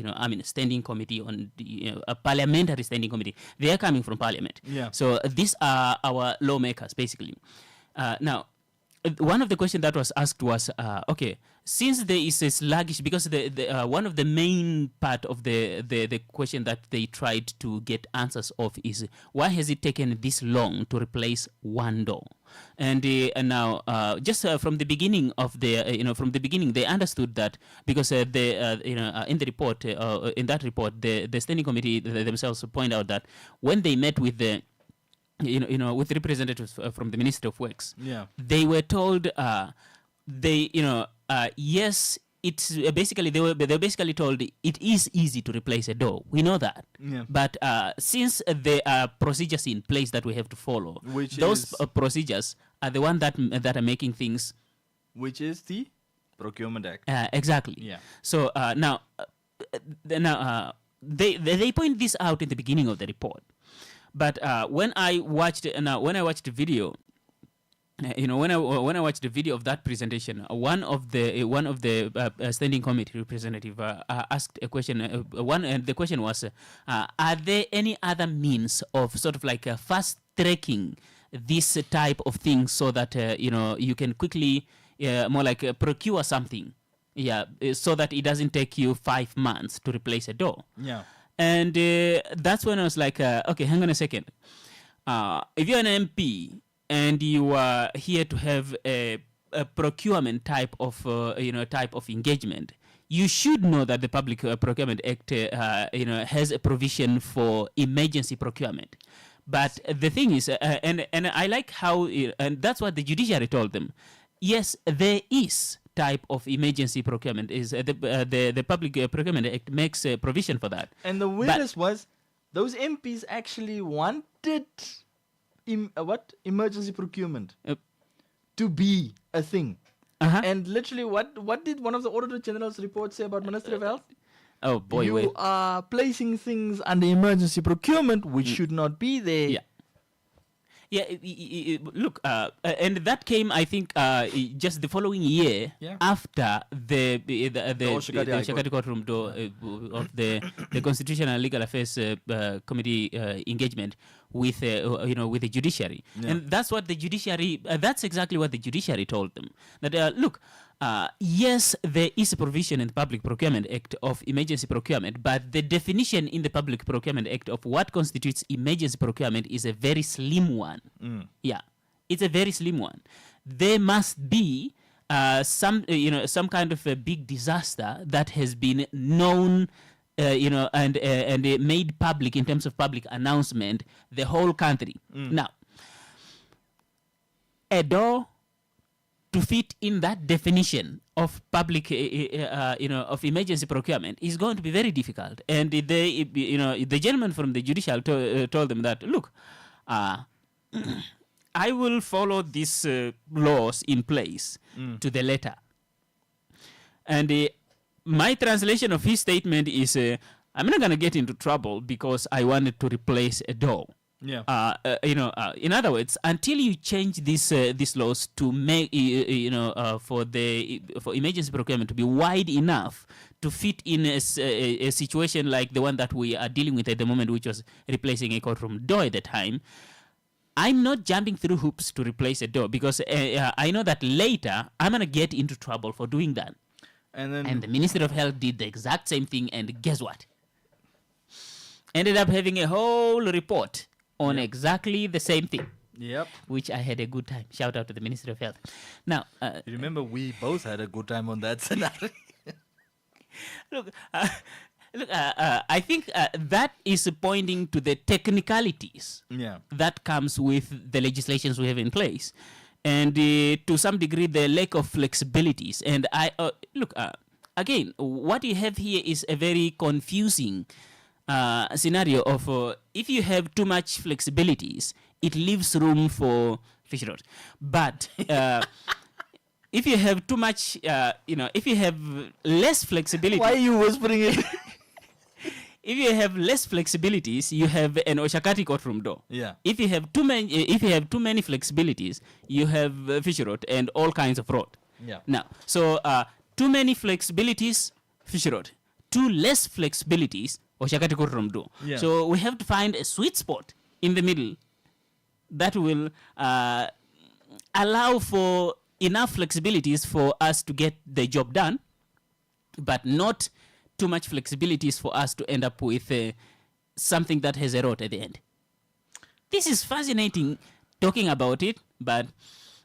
standing committee on a parliamentary standing committee. They are coming from parliament. Yeah. So these are our lawmakers basically. Now, one of the questions that was asked was, okay, since there is a sluggish, because the one of the main part of the question that they tried to get answers of is, why has it taken this long to replace one door? And now, just from the beginning of from the beginning, they understood that because in the report, in that report, the standing committee themselves point out that when they met with the with representatives from the Ministry of Works, they were told yes, it's basically they were basically told it is easy to replace a door. We know that, but since there are procedures in place that we have to follow, those procedures are the one that are making things. Which is the Procurement Act. Exactly. Yeah. So now they point this out in the beginning of the report. But when I watched the video, when I watched the video of that presentation, one of the standing committee representative asked a question. And the question was, are there any other means of sort of like fast tracking this type of thing so that you can quickly more like procure something, so that it doesn't take you 5 months to replace a door. Yeah. And that's when I was like, okay, hang on a second. If you're an MP and you are here to have a procurement type of engagement, you should know that the Public Procurement Act has a provision for emergency procurement. But the thing is, and I like how, and that's what the judiciary told them. Yes, there is type of emergency procurement, is the Public Procurement Act makes a provision for that. And the weirdest was those MPs actually wanted emergency procurement to be a thing. And literally, what did one of the Auditor General's reports say about Ministry of Health? Oh boy, you are placing things under emergency procurement which should not be there. Yeah, look, and that came, I think, just the following year after the Oshakati courtroom door of the Constitutional and Legal Affairs Committee engagement with the judiciary, and that's what the judiciary. That's exactly what the judiciary told them. That look. Yes, there is a provision in the Public Procurement Act of emergency procurement, but the definition in the Public Procurement Act of what constitutes emergency procurement is a very slim one. Yeah, it's a very slim one. There must be some kind of a big disaster that has been known, and made public in terms of public announcement, the whole country. Now, a door to fit in that definition of public, of emergency procurement is going to be very difficult. And the gentleman from the judicial told them that, look, I will follow these laws in place to the letter. And my translation of his statement is, I'm not going to get into trouble because I wanted to replace a door. Yeah. In other words, until you change these laws to make for emergency procurement to be wide enough to fit in a situation like the one that we are dealing with at the moment, which was replacing a courtroom door at the time, I'm not jumping through hoops to replace a door because I know that later I'm gonna get into trouble for doing that. And the Ministry of Health did the exact same thing, and guess what? Ended up having a whole report on exactly the same thing. Yep. Which I had a good time. Shout out to the Ministry of Health. Now, you remember we both had a good time on that scenario. Look, I think that is pointing to the technicalities that comes with the legislations we have in place. and to some degree the lack of flexibilities. And I look again, what you have here is a very confusing scenario of if you have too much flexibilities, it leaves room for fish rot. But if you have too much, if you have less flexibility, Why are you whispering it? if you have less flexibilities, you have an Oshakati courtroom door. Yeah. If you have too many flexibilities, you have fish rot and all kinds of rot. Yeah. Now, so too many flexibilities, fish rot. Too less flexibilities, Oshakati courtroom door. Yeah. So we have to find a sweet spot in the middle that will allow for enough flexibilities for us to get the job done, but not too much flexibilities for us to end up with something that has a rot at the end. This is fascinating talking about it, but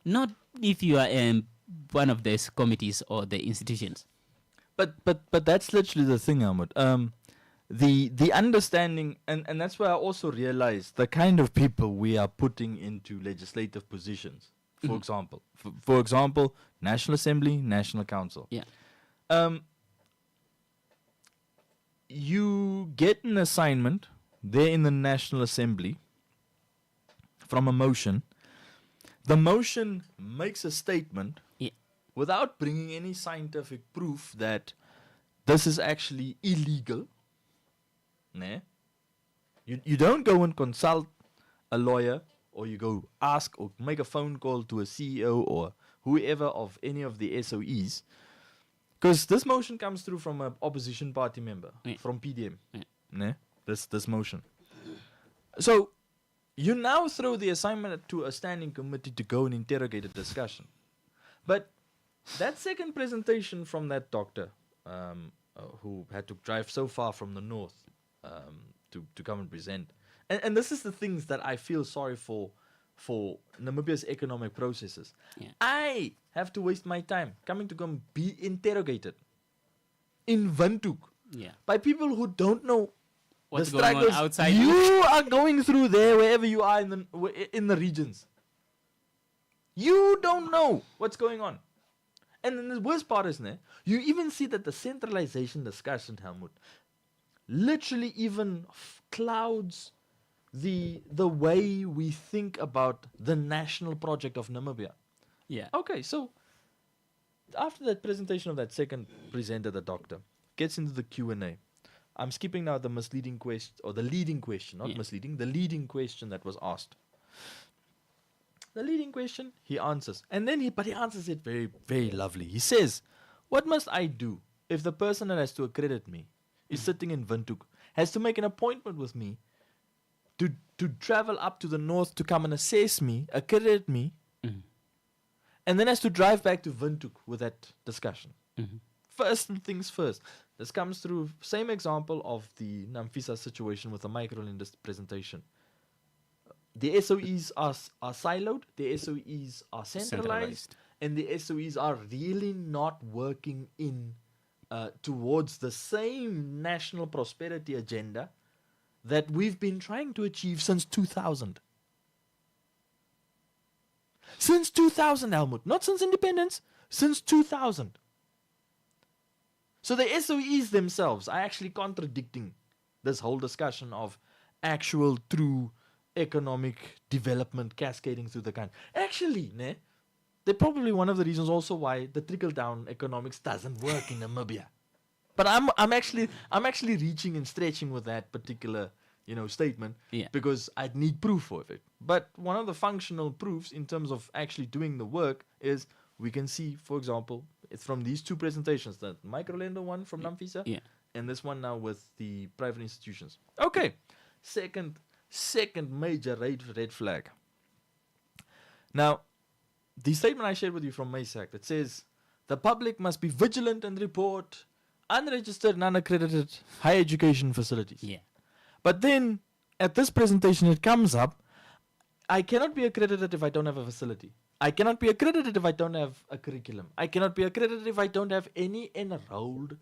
not if you are one of these committees or the institutions. But that's literally the thing, Ahmed. The understanding, and that's where I also realized the kind of people we are putting into legislative positions. For example, National Assembly, National Council. Yeah. You get an assignment there in the National Assembly from a motion. The motion makes a statement without bringing any scientific proof that this is actually illegal. Nah. You don't go and consult a lawyer, or you go ask or make a phone call to a CEO or whoever of any of the SOEs. Because this motion comes through from an opposition party member, from PDM. Nah, this motion. So you now throw the assignment to a standing committee to go and interrogate a discussion. But that second presentation from that doctor who had to drive so far from the north to come and present. And this is the things that I feel sorry for Namibia's economic processes. Yeah. I have to waste my time coming to come be interrogated in Windhoek by people who don't know What's the going on struggles outside you are going through there, wherever you are in the regions. You don't know what's going on. And then the worst part is, you even see that the centralization discussion, Helmut, literally even clouds the way we think about the national project of Namibia. Yeah. Okay, so after that presentation of that second presenter, the doctor gets into the Q&A. I'm skipping now the misleading question, or the leading question, not misleading, the leading question that was asked. The leading question, he answers. And then he answers it very, very lovely. He says, what must I do if the person that has to accredit me is sitting in Windhoek, has to make an appointment with me to travel up to the north to come and assess me, accredit me, and then has to drive back to Windhoek with that discussion. First things first. This comes through same example of the Namfisa situation with the microlenders presentation. The SOEs are siloed, the SOEs are centralized, and the SOEs are really not working in towards the same national prosperity agenda that we've been trying to achieve since 2000. Since 2000, Helmut. Not since independence, since 2000. So the SOEs themselves are actually contradicting this whole discussion of actual true economic development cascading through the country. Actually, they're probably one of the reasons also why the trickle-down economics doesn't work in Namibia. But I'm actually reaching and stretching with that particular statement because I'd need proof of it. But one of the functional proofs in terms of actually doing the work is we can see, for example, it's from these two presentations, the microlender one from Namfisa and this one now with the private institutions. Okay, second major red flag. Now, the statement I shared with you from MASAC that says the public must be vigilant and report unregistered and unaccredited higher education facilities. Yeah. But then at this presentation it comes up, I cannot be accredited if I don't have a facility. I cannot be accredited if I don't have a curriculum. I cannot be accredited if I don't have any enrolled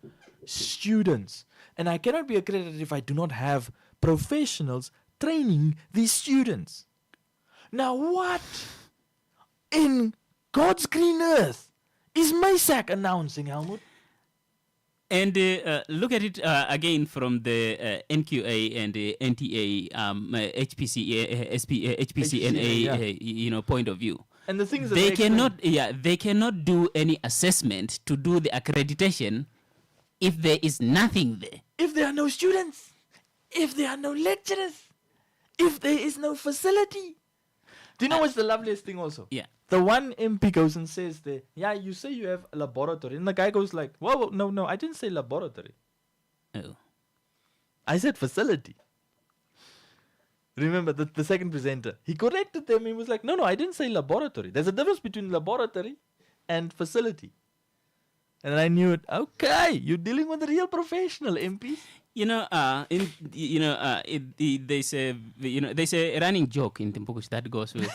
students. And I cannot be accredited if I do not have professionals training these students. Now what in God's green earth is Maysak announcing, Helmut? And look at it again from the NQA and the NTA, HPCNA, point of view. And the thing is that They cannot do any assessment to do the accreditation if there is nothing there. if there are no students, if there are no lecturers, if there is no facility. Do you know what's the loveliest thing also? Yeah. The one MP goes and says there, yeah, you say you have a laboratory. And the guy goes like, whoa, no, I didn't say laboratory. Oh. I said facility. Remember, the second presenter, he corrected them. He was like, no, I didn't say laboratory. There's a difference between laboratory and facility. And I knew it. Okay, you're dealing with a real professional, MP. There's a running joke in Timpukush that goes with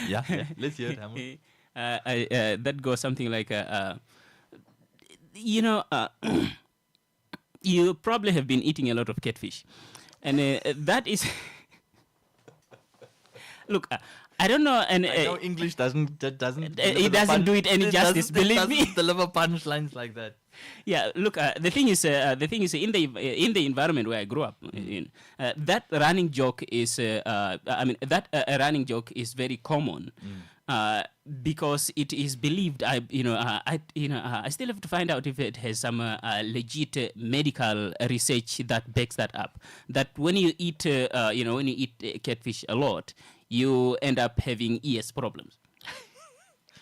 Yeah, let's hear it, Hamid. that goes something like you probably have been eating a lot of catfish, and that is look. I don't know, and I know English doesn't it doesn't do it any justice. Believe me, deliver punchlines like that. Yeah, look. The thing is, in the environment where I grew up, that running joke is. Running joke is very common, because it is believed. I still have to find out if it has some legit medical research that backs that up. That when you eat, catfish a lot, you end up having ears problems.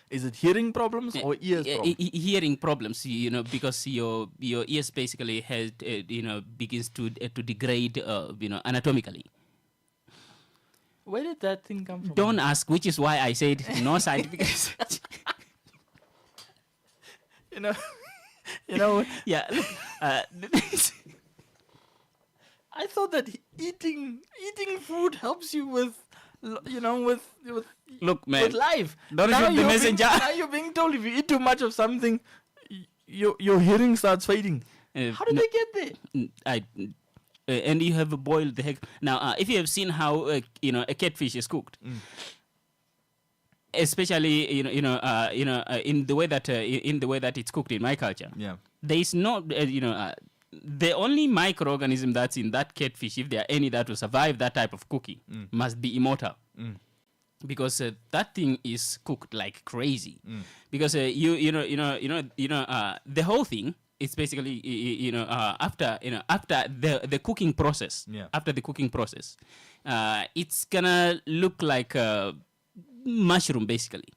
Is it hearing problems or ears problems? Hearing problems, because your ears basically has, begins to degrade, anatomically. Where did that thing come from? Don't ask, which is why I said no scientific research. Yeah. Look, I thought that eating food helps you with look, man. with life. Don't shoot the messenger. Now you're being told if you eat too much of something, your hearing starts fading. How did they get there? And you have boiled the heck. Now, if you have seen how a catfish is cooked, especially in the way that it's cooked in my culture, there is no the only microorganism that's in that catfish, if there are any that will survive that type of cooking, must be immortal. Because that thing is cooked like crazy. Because the whole thing is basically after the cooking process. After the cooking process, it's gonna look like a mushroom basically.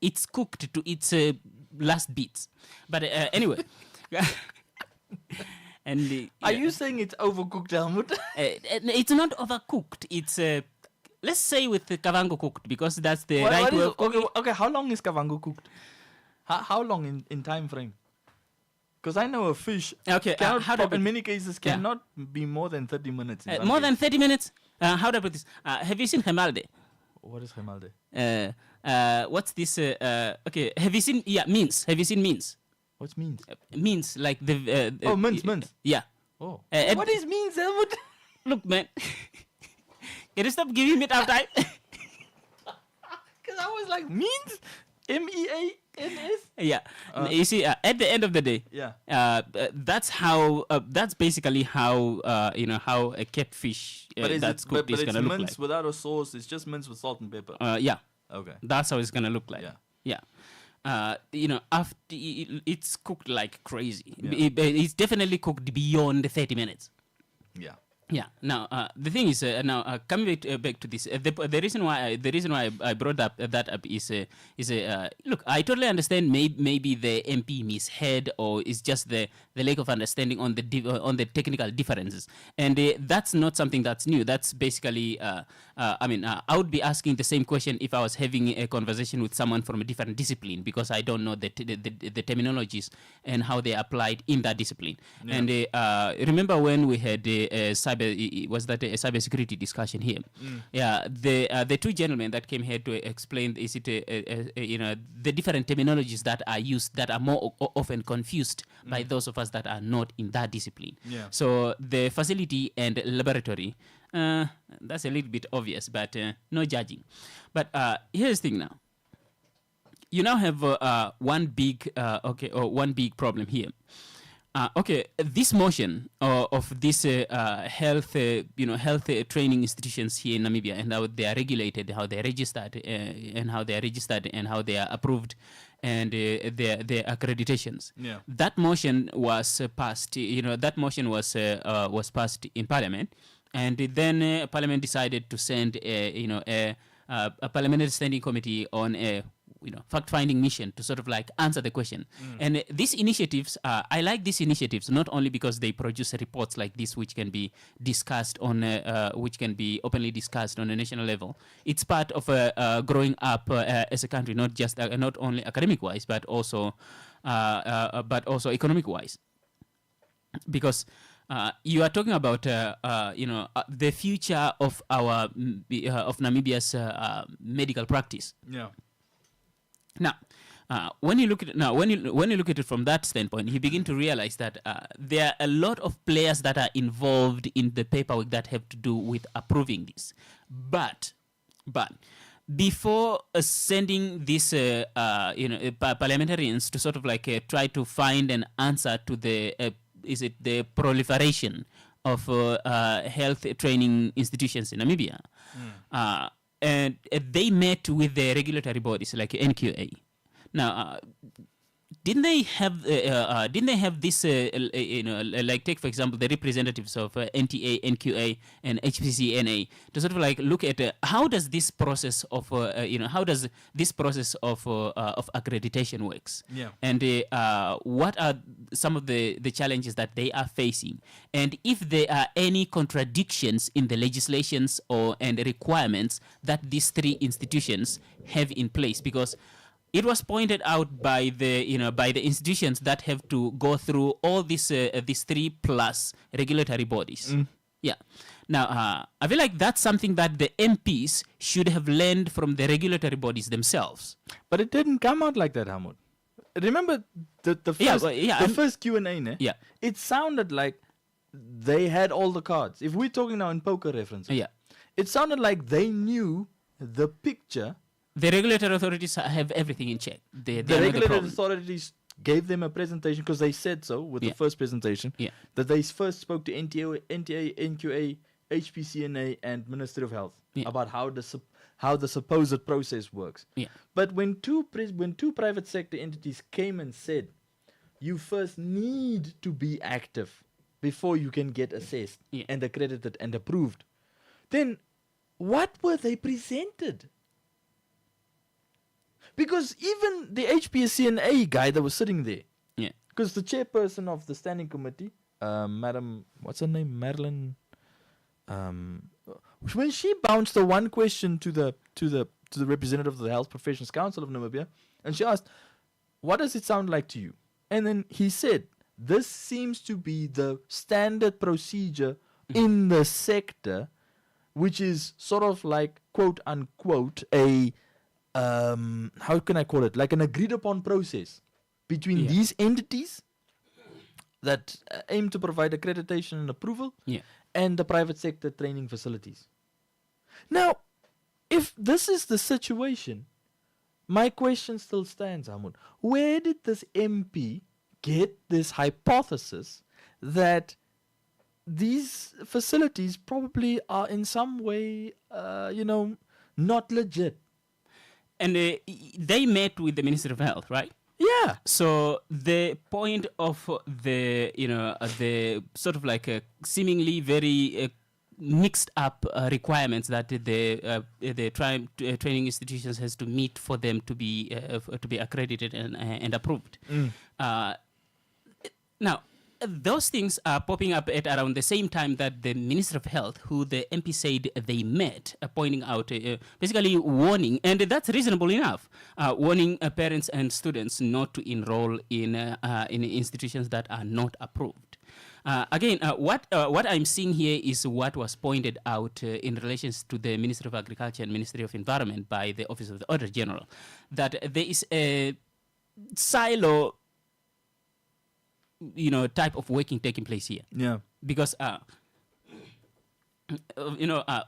It's cooked to its last bits. But anyway. And are you saying it's overcooked, Helmut? It's not overcooked. It's let's say with the kavango cooked, because that's the right way. Okay. How long is kavango cooked? How long in time frame? Because I know a fish. Okay. In many cases cannot be more than 30 minutes. More than 30 minutes? How do I put this? Have you seen Gemalde? What is Gemalde? What's this? Okay. Have you seen? Yeah, mince. Have you seen mince? What's mince? Mince, like the. Mince. Yeah. Oh. What is mince, Helmut? Look, man. Can you stop giving me tough time? Because I was like, mince? MEANS? Yeah. You see, at the end of the day, that's how. That's basically how how a catfish that's cooked is gonna look like. Mince without a sauce. It's just mince with salt and pepper. Yeah. Okay. That's how it's gonna look like. Yeah. After it's cooked like crazy. It's definitely cooked beyond 30 minutes. Yeah. Yeah. Now, the thing is, coming back to this, the reason why I brought that up is look, I totally understand. Maybe the MP misheard, or it's just the lack of understanding on the technical differences, and that's not something that's new. That's basically, I would be asking the same question if I was having a conversation with someone from a different discipline, because I don't know the terminologies and how they are applied in that discipline. Yeah. And remember when we had a cybersecurity discussion here? Yeah, the two gentlemen that came here to explain the different terminologies that are used that are more often confused by those of us that are not in that discipline. Yeah. So the facility and laboratory That's a little bit obvious, but no judging. But here's the thing now. You now have one big problem here. This motion of this health training institutions here in Namibia and how they are regulated, how they are registered, and how they are approved, and their accreditations. Yeah. That motion was passed. That motion was passed in Parliament, and then Parliament decided to send a parliamentary standing committee on a fact-finding mission to sort of like answer the question. And these initiatives, I like these initiatives not only because they produce reports like this, which can be discussed which can be openly discussed on a national level. It's part of growing up as a country, not only academic-wise, but also economic-wise, because you are talking about the future of our of Namibia's medical practice. Yeah. Now, when you look at it from that standpoint, you begin to realize that there are a lot of players that are involved in the paperwork that have to do with approving this. But before sending these parliamentarians to sort of like try to find an answer to the proliferation of health training institutions in Namibia, and they met with the regulatory bodies like NQA. Now, didn't they have this? Like take for example the representatives of NTA, NQA, and HPCNA to sort of like look at how does this process of accreditation works? Yeah. And what are some of the challenges that they are facing, and if there are any contradictions in the legislations and requirements that these three institutions have in place, because it was pointed out by the institutions that have to go through all these 3+ regulatory bodies. Yeah. Now, I feel like that's something that the MPs should have learned from the regulatory bodies themselves. But it didn't come out like that, Hamud. Remember the first Q&A, ne? Yeah. It sounded like they had all the cards. If we're talking now in poker references, Yeah. it sounded like they knew the picture. The regulatory authorities have everything in check. They The are not the regulatory problem. authorities gave them a presentation because they said so with Yeah. the first presentation. Yeah. That they first spoke to NTA, NQA, HPCNA, and Ministry of Health Yeah. about how the supposed process works. Yeah. But when two private sector entities came and said, you first need to be active before you can get assessed Yeah. and accredited and approved, then what were they presented? Because even the HPCNA guy that was sitting there, Yeah. because the chairperson of the standing committee, Madam, what's her name, Marilyn, when she bounced the one question to the representative of the Health Professions Council of Namibia, and she asked, "What does it sound like to you?" And then he said, "This seems to be the standard procedure in the sector, which is sort of like quote unquote a how can I call it? Like an agreed upon process between Yeah. these entities that aim to provide accreditation and approval Yeah. and the private sector training facilities." Now, if this is the situation, my question still stands, Hamud. Where did this MP get this hypothesis that these facilities probably are in some way, not legit? And they met with the Ministry of Health, right? Yeah. So the point of the sort of like seemingly very mixed up requirements that the training institutions has to meet for them to be accredited and approved. Now, those things are popping up at around the same time that the Minister of Health, who the MP said they met, pointing out, basically warning, and that's reasonable enough, warning parents and students not to enroll in institutions that are not approved. Again, what I'm seeing here is what was pointed out in relations to the Ministry of Agriculture and Ministry of Environment by the Office of the Auditor General, that there is a silo type of working taking place here. Yeah. Because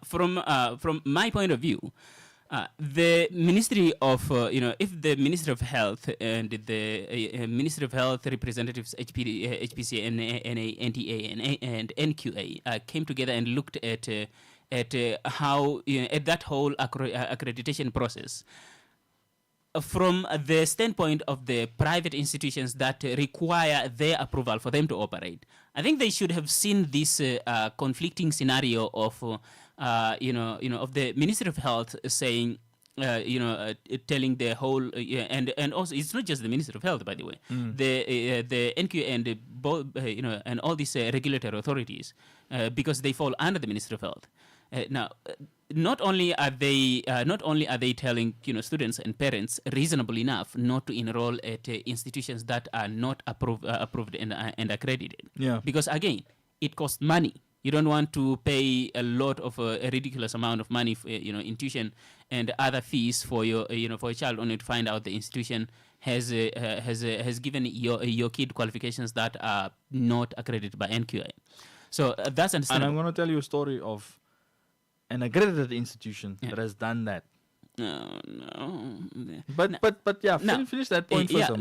From my point of view, the Ministry of, if the Ministry of Health and the Ministry of Health representatives, HPC, NTA, and NQA came together and looked at how, at that whole accreditation process, from the standpoint of the private institutions that require their approval for them to operate, I think they should have seen this conflicting scenario of, of the Ministry of Health saying, telling the whole, and also it's not just the Ministry of Health, by the way, the NQ and both, and all these regulatory authorities, because they fall under the Ministry of Health. Now, not only are they telling students and parents reasonable enough not to enroll at institutions that are not approved and accredited. Yeah. Because again, it costs money. You don't want to pay a lot of a ridiculous amount of money for, in tuition and other fees for your for a child, only to find out the institution has given your kid qualifications that are not accredited by NQA. So that's And understandable. I'm going to tell you a story of an accredited institution that has done that. No. But yeah, No. finish that point first.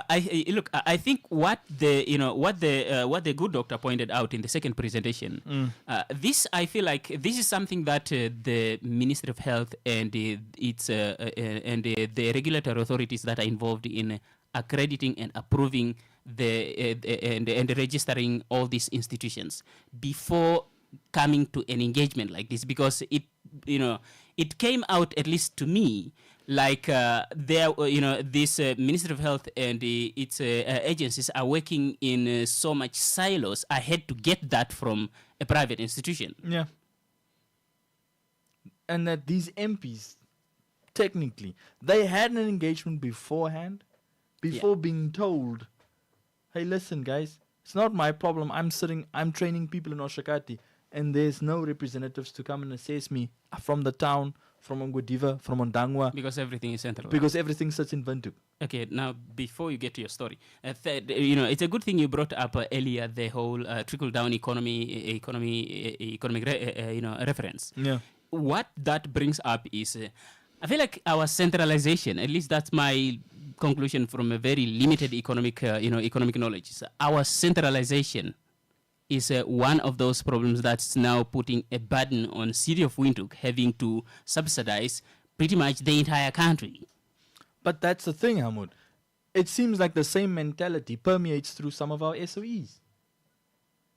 I think what the good doctor pointed out in the second presentation. This, I feel like this is something that the Ministry of Health and the regulatory authorities that are involved in accrediting and approving and registering all these institutions before coming to an engagement like this, because it came out, at least to me, like this Ministry of Health and its agencies are working in so much silos. I had to get that from a private institution. Yeah. And that these MPs, technically, they had an engagement beforehand, before being told, hey, listen, guys, it's not my problem. I'm training people in Oshakati, and there's no representatives to come and assess me from the town, from Ongwediva, from Ondangwa, Because everything is centralized. because everything sits in Windhoek. Okay, now before you get to your story, it's a good thing you brought up earlier the whole trickle-down economic reference. Yeah. What that brings up is, I feel like our centralization, at least that's my conclusion from a very limited economic knowledge. So our centralization is one of those problems that's now putting a burden on City of Windhoek, having to subsidize pretty much the entire country. But that's the thing, Hamud. It seems like the same mentality permeates through some of our SOEs.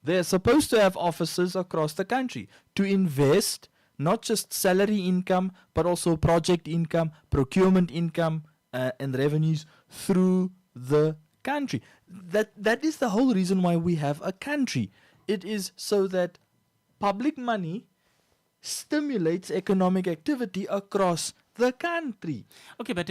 They're supposed to have offices across the country to invest not just salary income, but also project income, procurement income, and revenues through the country. That is the whole reason why we have a country. It is so that public money stimulates economic activity across the country. Okay, but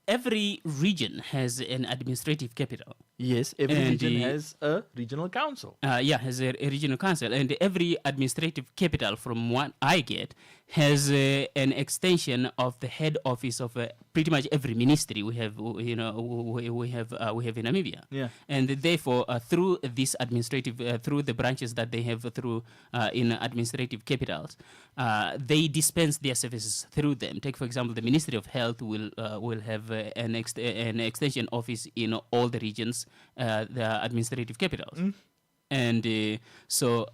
every region has an administrative capital. Yes, every And region the- has a regional council. Has a regional council, and every administrative capital, from what I get, has an extension of the head office of pretty much every ministry we have. We have in Namibia. Yeah. And therefore, through this administrative, through the branches that they have through in administrative capitals, they dispense their services through them. Take, for example, the Ministry of Health will have an extension office in all the regions, the administrative capitals. And so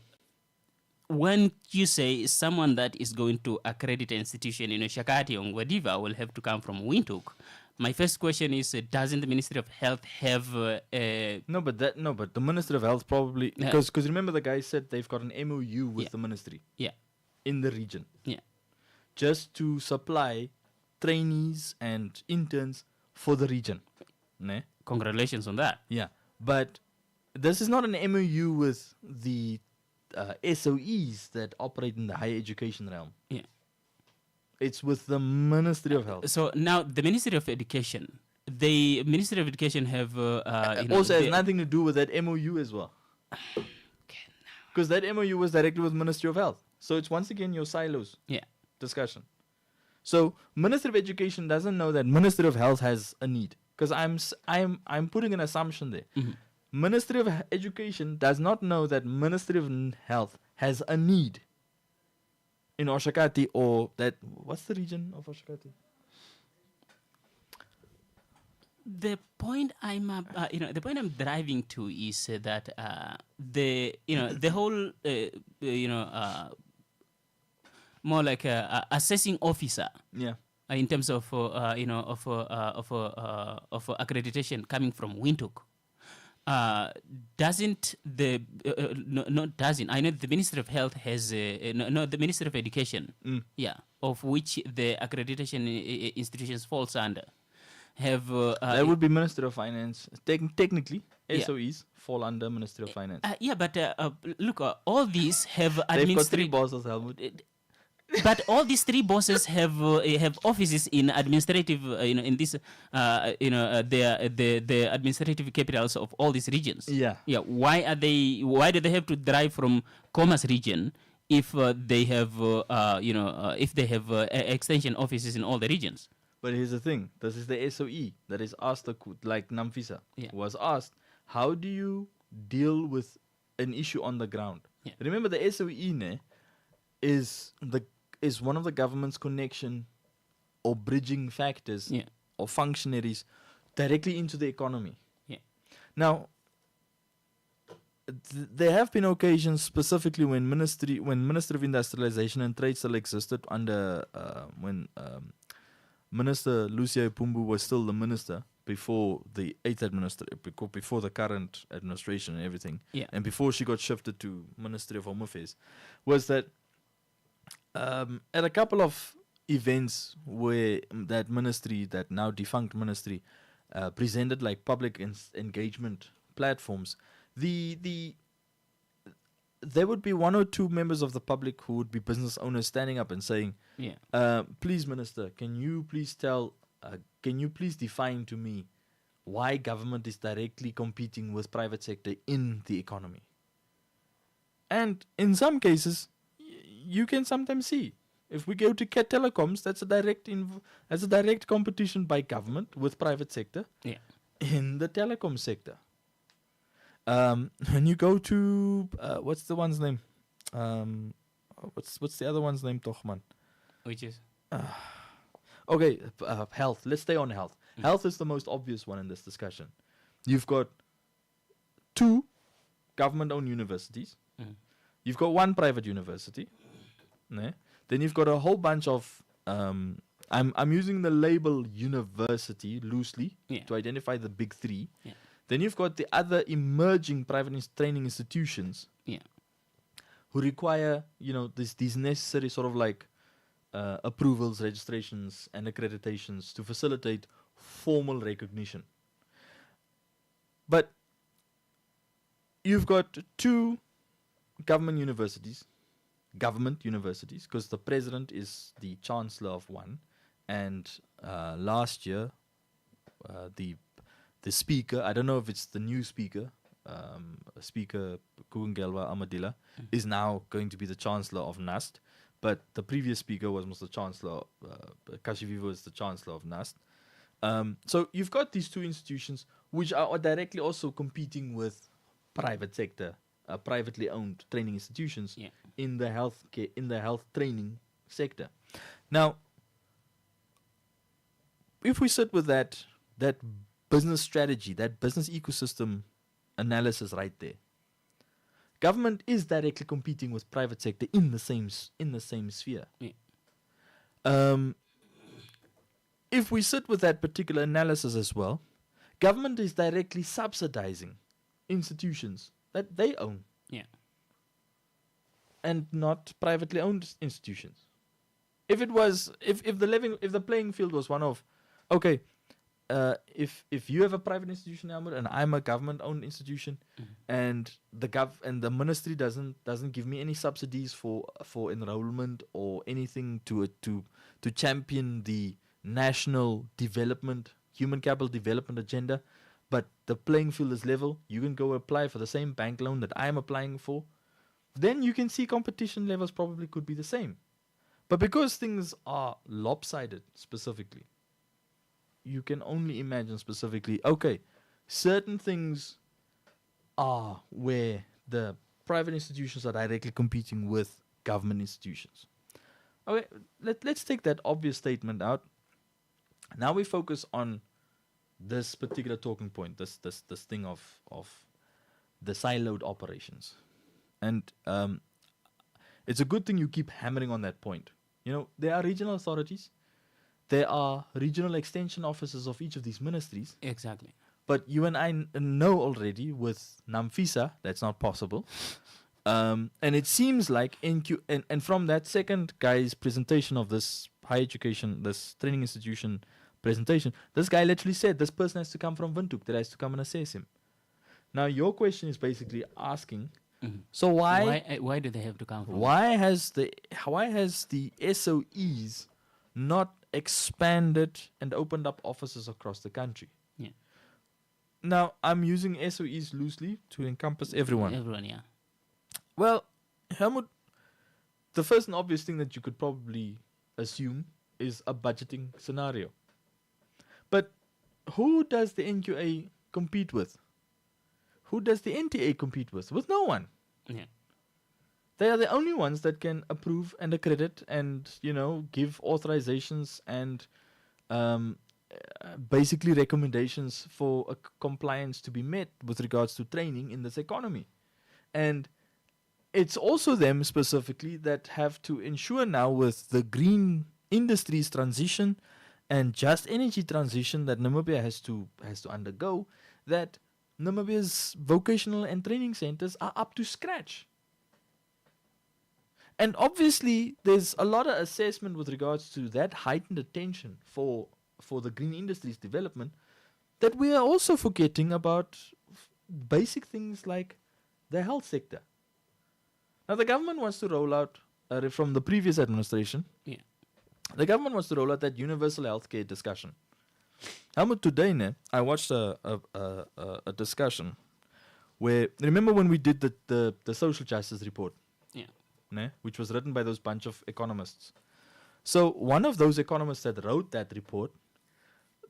when you say someone that is going to accredit an institution in Shakati or Ngwediva will have to come from Windhoek, my first question is, doesn't the Ministry of Health have No, but the Ministry of Health probably, because remember the guy said they've got an MOU with the ministry yeah, in the region yeah. just to supply trainees and interns for the region. Ne? Congratulations on that. Yeah, but this is not an MOU with the SOEs that operate in the higher education realm. Yeah. It's with the Ministry of Health. So now the Ministry of Education, the Ministry of Education have It also has nothing to do with that MOU as well. Because that MOU was directly with Ministry of Health. So it's once again your silos Yeah. discussion. So Ministry of Education doesn't know that Ministry of Health has a need. Because I'm putting an assumption there. Ministry of Education does not know that Ministry of Health has a need in Oshakati, or that, what's the region of Oshakati? The point the point I'm driving to is that the whole more like a assessing officer Yeah. in terms of accreditation coming from Windhoek. Doesn't the not doesn't I know the Ministry of Health has the Ministry of Education, of which the accreditation institutions falls under, have That would be Ministry of Finance. Technically, Yeah. SOEs fall under Ministry of Finance. but look, all these have They've got 3 administrative. bosses, Helmut. But all these 3 bosses have offices in administrative, in this, the administrative capitals of all these regions. Yeah. Yeah. Why do they have to drive from Commerce region if they have, if they have extension offices in all the regions? But here's the thing. This is the SOE that is asked, like Namfisa Yeah. was asked, how do you deal with an issue on the ground? Yeah. Remember, the SOE is one of the government's connection or bridging factors Yeah. or functionaries directly into the economy. Yeah. Now, there have been occasions, specifically when Ministry of Industrialization and Trade still existed under when Minister Lucia Pumbu was still the minister before the before the current administration and everything, Yeah. and before she got shifted to Ministry of Home Affairs, was that at a couple of events where that ministry, that now defunct ministry, presented like public engagement platforms, there would be 1 or 2 members of the public who would be business owners standing up and saying, Yeah. please, Minister, can you please define to me why government is directly competing with private sector in the economy? And in some cases, you can sometimes see, if we go to Cat Telecoms, that's a direct competition by government with private sector Yeah. in the telecom sector. When you go to what's the one's name? What's the other one's name, toch, man? Which is Okay, health. Let's stay on health. Health is the most obvious one in this discussion. You've got 2 government-owned universities. You've got 1 private university. Ne? Then you've got a whole bunch of I'm using the label university loosely Yeah. to identify the big 3. Yeah. Then you've got the other emerging private training institutions Yeah. who require, these necessary sort of like approvals, registrations, and accreditations to facilitate formal recognition. But you've got 2 government universities, because the president is the chancellor of one, and last year the speaker, I don't know if it's the new speaker, Speaker Kugungelwa Amadila, is now going to be the chancellor of NAST, but the previous speaker was the chancellor, Kashivivo was the chancellor of NAST. So you've got these 2 institutions which are directly also competing with private sector, privately owned training institutions Yeah. in the health training sector. Now, if we sit with that business strategy, that business ecosystem analysis right there, government is directly competing with private sector in the same sphere. Yeah. If we sit with that particular analysis as well, government is directly subsidizing institutions that they own Yeah. and not privately owned institutions. If it was, if the playing field was one of, okay, if you have a private institution, Helmut, and I'm a government-owned institution, and the ministry doesn't give me any subsidies for enrollment or anything to champion the national development, human capital development agenda, but the playing field is level, you can go apply for the same bank loan that I'm applying for, then you can see competition levels probably could be the same. But because things are lopsided specifically, you can only imagine specifically, okay, certain things are where the private institutions are directly competing with government institutions. Okay, let's take that obvious statement out. Now we focus on this particular talking point, this thing of the siloed operations, and it's a good thing you keep hammering on that point. You know, there are regional authorities, there are regional extension offices of each of these ministries. Exactly. But you and I know already with NAMFISA that's not possible. And it seems like and from that second guy's presentation of this higher education, this training institution presentation, this guy literally said this person has to come from Windhoek, that has to come and assess him. Now your question is basically asking, so Why do they have to come from? why has the SOEs not expanded and opened up offices across the country? Yeah. Now I'm using SOEs loosely to encompass everyone. Everyone, yeah. Well, Helmut, the first and obvious thing that you could probably assume is a budgeting scenario. But who does the NQA compete with? Who does the NTA compete with? With no one. Yeah. They are the only ones that can approve and accredit and, give authorizations and basically recommendations for compliance to be met with regards to training in this economy. And it's also them specifically that have to ensure now with the green industries transition and just energy transition that Namibia has to undergo, that Namibia's vocational and training centers are up to scratch. And obviously, there's a lot of assessment with regards to that heightened attention for the green industries development, that we are also forgetting about basic things like the health sector. Now, the government wants to roll out, from the previous administration, the government wants to roll out that universal healthcare discussion. Helmut, today, I watched a discussion where, remember when we did the social justice report? Which was written by those bunch of economists. So one of those economists that wrote that report,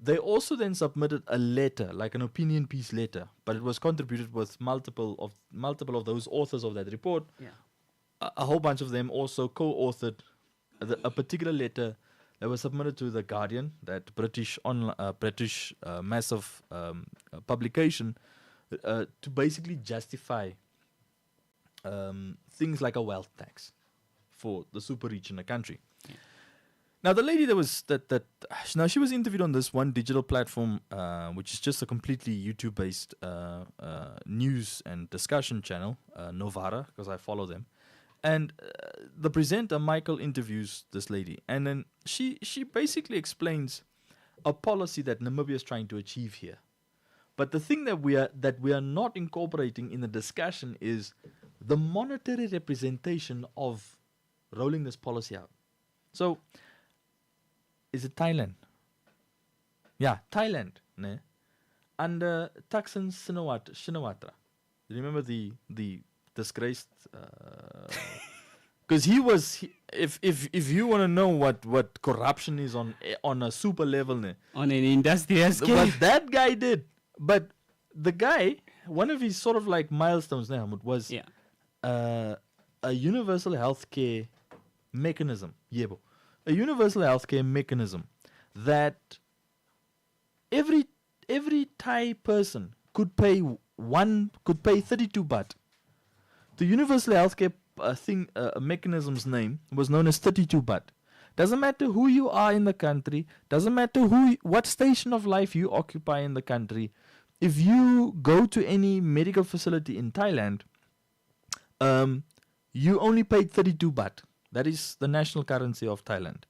they also then submitted a letter, like an opinion piece letter, but it was contributed with multiple of those authors of that report. A whole bunch of them also co-authored a particular letter that was submitted to the Guardian, that British massive publication, to basically justify things like a wealth tax for the super rich in the country. Now the lady now she was interviewed on this one digital platform, which is just a completely YouTube-based news and discussion channel, Novara, because I follow them. And the presenter, Michael, interviews this lady, and then she basically explains a policy that Namibia is trying to achieve here. But the thing that we are not incorporating in the discussion is the monetary representation of rolling this policy out. So, is it Thailand? Yeah, Thailand. Ne? Under Thaksin Shinawatra. Remember the disgraced... Because if you want to know what corruption is on a super level... Ne, on an industrial scale. What that guy did. But the guy, one of his sort of like milestones now was... a universal healthcare mechanism. A universal healthcare mechanism that every Thai person could pay 32 baht. The universal healthcare mechanism's name was known as 32 baht. Doesn't matter who you are in the country, doesn't matter what station of life you occupy in the country. If you go to any medical facility in Thailand, you only paid 32 baht. That is the national currency of Thailand.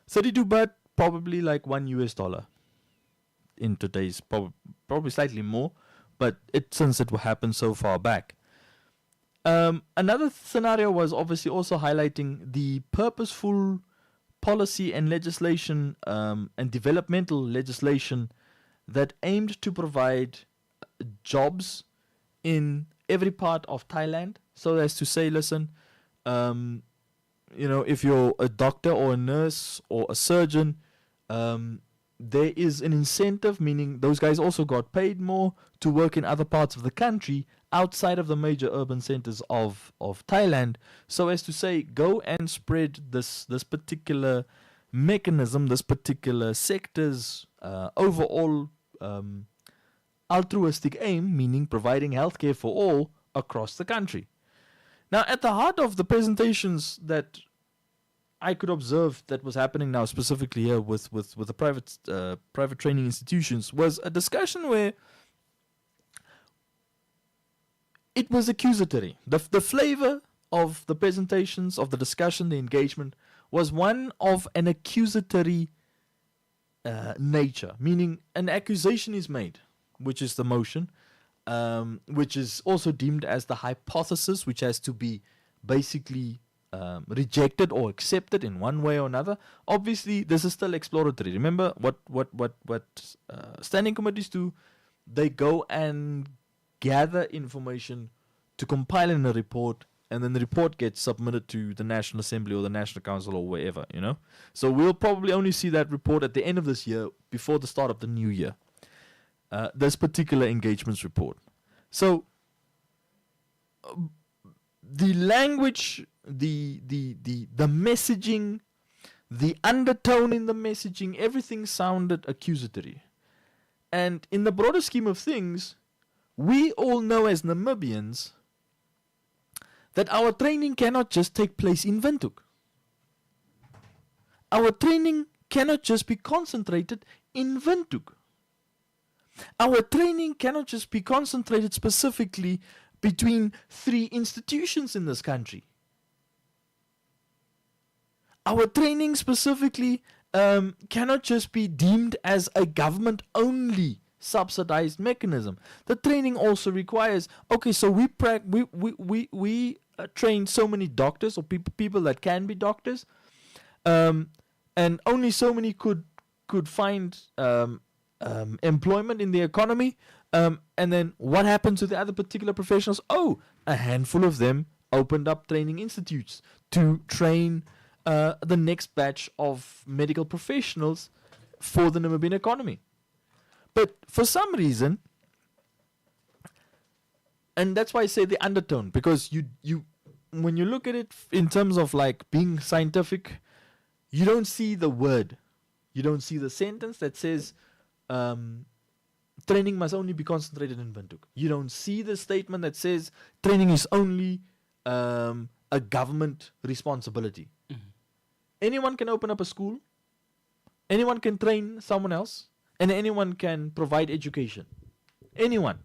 32 baht, probably like $1 in today's, probably slightly more, but since it happened so far back. Another scenario was obviously also highlighting the purposeful policy and legislation and developmental legislation that aimed to provide jobs in every part of Thailand. So as to say, listen, if you're a doctor or a nurse or a surgeon, there is an incentive, meaning those guys also got paid more to work in other parts of the country outside of the major urban centers of Thailand, so as to say, go and spread this particular mechanism, this particular sector's overall altruistic aim, meaning providing healthcare for all across the country. Now, at the heart of the presentations that I could observe that was happening now, specifically here with the private training institutions, was a discussion where it was accusatory. The flavor of the presentations, of the discussion, the engagement, was one of an accusatory nature, meaning an accusation is made, which is the motion, which is also deemed as the hypothesis, which has to be basically rejected or accepted in one way or another. Obviously, this is still exploratory. Remember what standing committees do? They go and gather information to compile in a report, and then the report gets submitted to the National Assembly or the National Council or wherever, you know. So we'll probably only see that report at the end of this year, before the start of the new year. This particular engagements report. So the language, the messaging, the undertone in the messaging, everything sounded accusatory. And in the broader scheme of things, we all know as Namibians that our training cannot just take place in Windhoek. Our training cannot just be concentrated in Windhoek. Our training cannot just be concentrated specifically between 3 institutions in this country. Our training specifically cannot just be deemed as a government-only subsidized mechanism. The training also requires, okay, so we train so many doctors or people that can be doctors, and only so many could find employment in the economy, and then what happened to the other particular professionals? Oh, a handful of them opened up training institutes to train the next batch of medical professionals for the Namibian economy. But for some reason, and that's why I say the undertone, because you when you look at it in terms of like being scientific, you don't see the word, you don't see the sentence that says training must only be concentrated in Windhoek. You don't see the statement that says training is only a government responsibility. Mm-hmm. Anyone can open up a school, anyone can train someone else, and anyone can provide education. Anyone.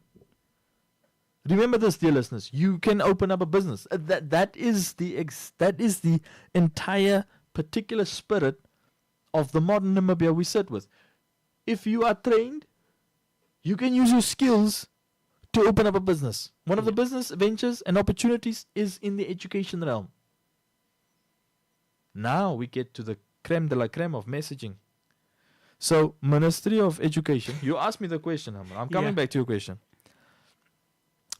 Remember this, dear listeners. You can open up a business. That is the entire particular spirit of the modern Namibia we sit with. If you are trained, you can use your skills to open up a business. One of the business ventures and opportunities is in the education realm. Now we get to the creme de la creme of messaging. So, Ministry of Education, you asked me the question, Hamra. I'm coming back to your question.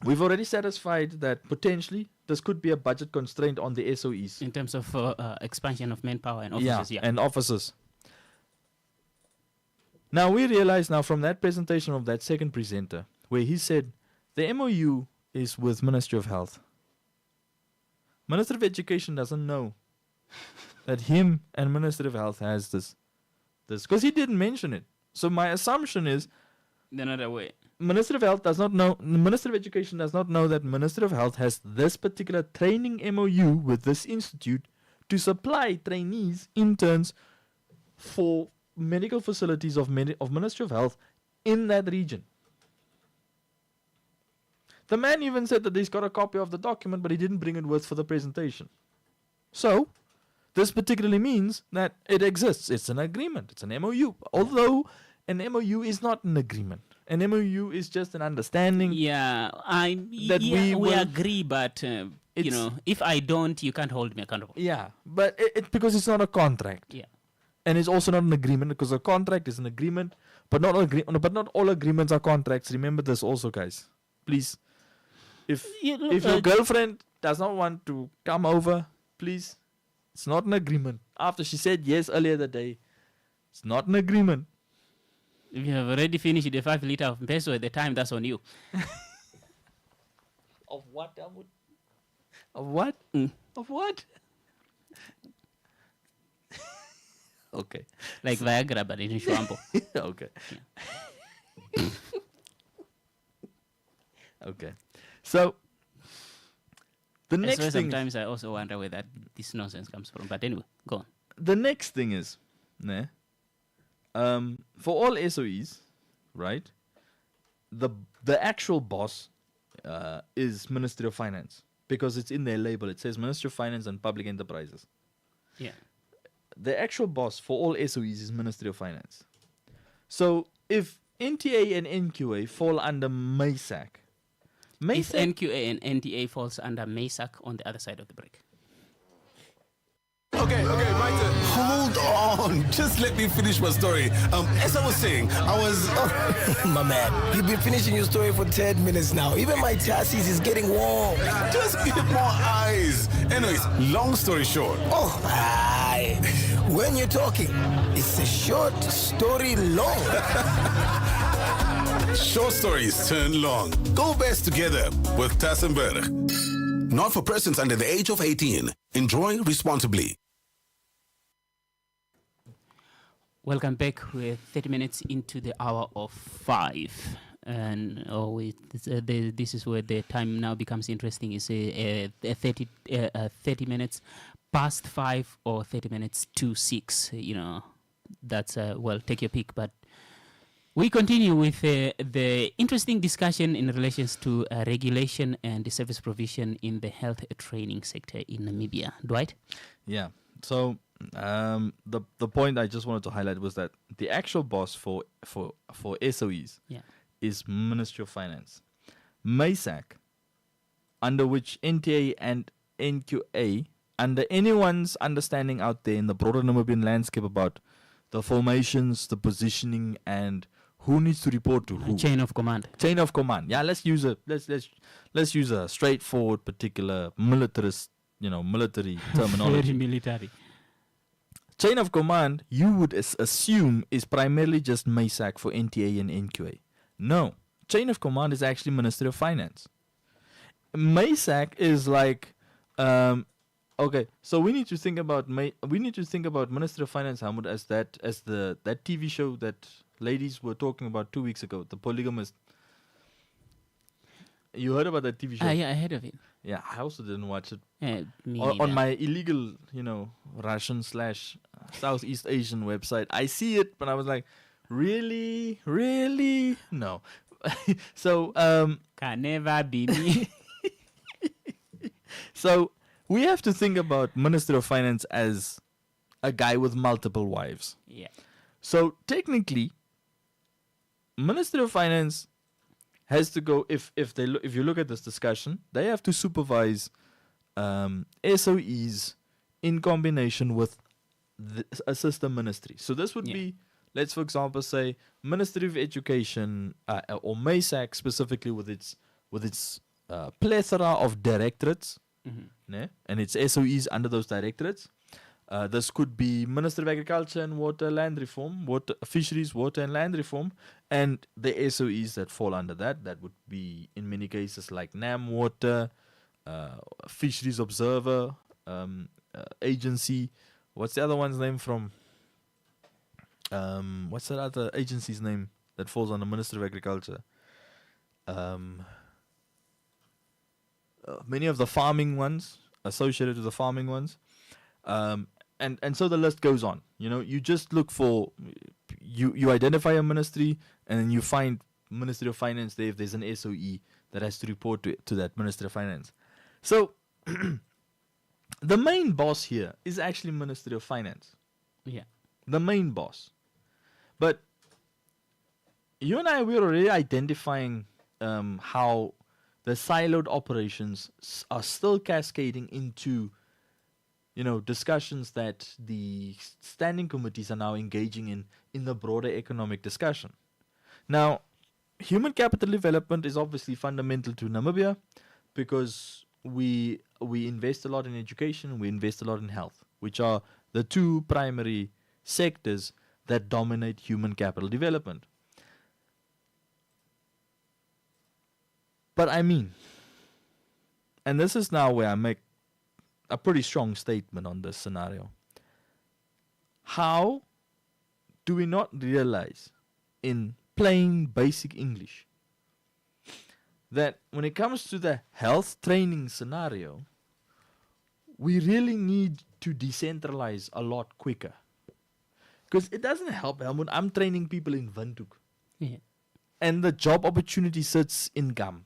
We've already satisfied that potentially this could be a budget constraint on the SOEs. In terms of expansion of manpower and officers, and officers. Now, we realize now from that presentation of that second presenter, where he said the MOU is with Ministry of Health. Minister of Education doesn't know that him and Ministry of Health has this, because he didn't mention it. So my assumption is they're not aware. Ministry of Health does not know, the Ministry of Education does not know that Ministry of Health has this particular training MOU with this institute to supply trainees, interns for medical facilities of Ministry of Health in that region. The man even said that he's got a copy of the document, but he didn't bring it with for the presentation. So, this particularly means that it exists. It's an agreement. It's an MOU. Although an MOU is not an agreement. An MOU is just an understanding. Yeah, we agree, but you know, if I don't, you can't hold me accountable. Yeah, but it because it's not a contract. Yeah, and it's also not an agreement, because a contract is an agreement, but not all agreements are contracts. Remember this also, guys. Please, if your girlfriend does not want to come over, please, it's not an agreement. After she said yes earlier that day, it's not an agreement. If you have already finished the 5 liter of peso at the time, that's on you. Of what, Helmut? Of what? Of what? Okay. Like Viagra, but in Shwampo. Okay. Okay. So the That's why next thing, sometimes I also wonder where that this nonsense comes from. But anyway, go on. the next thing is, ne, for all SOEs, right? The actual boss is Ministry of Finance because it's in their label. It says Ministry of Finance and Public Enterprises. Yeah. The actual boss for all SOEs is Ministry of Finance. So if NTA and NQA fall under MASAC, If NQA and NTA falls under MASAC on the other side of the break. Okay, right. Hold on. Just let me finish my story. As I was saying, My man, you've been finishing your story for 10 minutes now. Even my chassis is getting warm. just get more eyes. Anyways, long story short. Oh, aye. When you're talking, it's a short story long. Short stories turn long. Go best together with Tassenberg. Not for persons under the age of 18. Enjoy responsibly. Welcome back. We're 30 minutes into the hour of 5. And this is where the time now becomes interesting. Is 30 minutes past 5 or 30 minutes to 6. You know, that's, well, take your pick. But we continue with the interesting discussion in relations to regulation and the service provision in the health training sector in Namibia. Dwight? Yeah. So the point I just wanted to highlight was that the actual boss for SOEs is Ministry of Finance. MASAC, under which NTA and NQA, under anyone's understanding out there in the broader Namibian landscape about the formations, the positioning, and who needs to report to who. Chain of command. Chain of command. Yeah, let's use a straightforward, particular militarist, military terminology. Very military. Chain of command, you would assume, is primarily just MASAC for NTA and NQA. No, chain of command is actually Ministry of Finance. MASAC is like, okay, so we need to think about Ministry of Finance, Hamud, as that TV show that ladies were talking about 2 weeks ago, The Polygamist. You heard about that TV show? Yeah, I heard of it. Yeah, I also didn't watch it. Me on neither. my illegal, Russian/Southeast Asian website. I see it, but I was like, really? No. So, can never be me. So we have to think about Minister of Finance as a guy with multiple wives. Yeah. So technically, Minister of Finance has to go, if you look at this discussion, they have to supervise SOEs in combination with a sister ministry. So this would be, let's for example say Ministry of Education or MASAC specifically with its plethora of directorates, and its SOEs under those directorates. This could be Minister of Agriculture and Land Reform, Fisheries, Water and Land Reform, and the SOEs that fall under that. That would be in many cases like NAM Water, Fisheries Observer Agency. What's the other one's name from? What's that other agency's name that falls under Minister of Agriculture? Many of the farming ones associated with the farming ones. And so the list goes on. You just look for, you identify a ministry and then you find Ministry of Finance there if there's an SOE that has to report to that Ministry of Finance. So the main boss here is actually Ministry of Finance. Yeah. The main boss. But you and I, we're already identifying how the siloed operations are still cascading into discussions that the standing committees are now engaging in the broader economic discussion. Now, human capital development is obviously fundamental to Namibia because we invest a lot in education, we invest a lot in health, which are the two primary sectors that dominate human capital development. But I mean, and this is now where I make a pretty strong statement on this scenario. How do we not realize in plain basic English that when it comes to the health training scenario, we really need to decentralize a lot quicker? Because it doesn't help, Helmut. I'm training people in Windhoek. Yeah. And the job opportunity sits in Gam.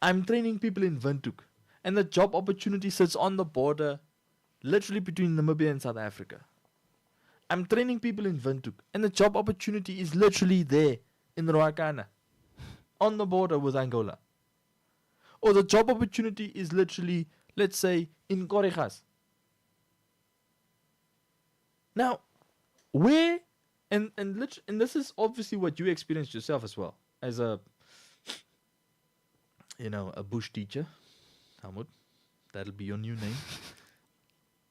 I'm training people in Windhoek. And the job opportunity sits on the border, literally between Namibia and South Africa. I'm training people in Windhoek. And the job opportunity is literally there in Ruakana, on the border with Angola. Or the job opportunity is literally, let's say, in Koregas. Now, where, and this is obviously what you experienced yourself as well, as a, a bush teacher, Helmut, that'll be your new name.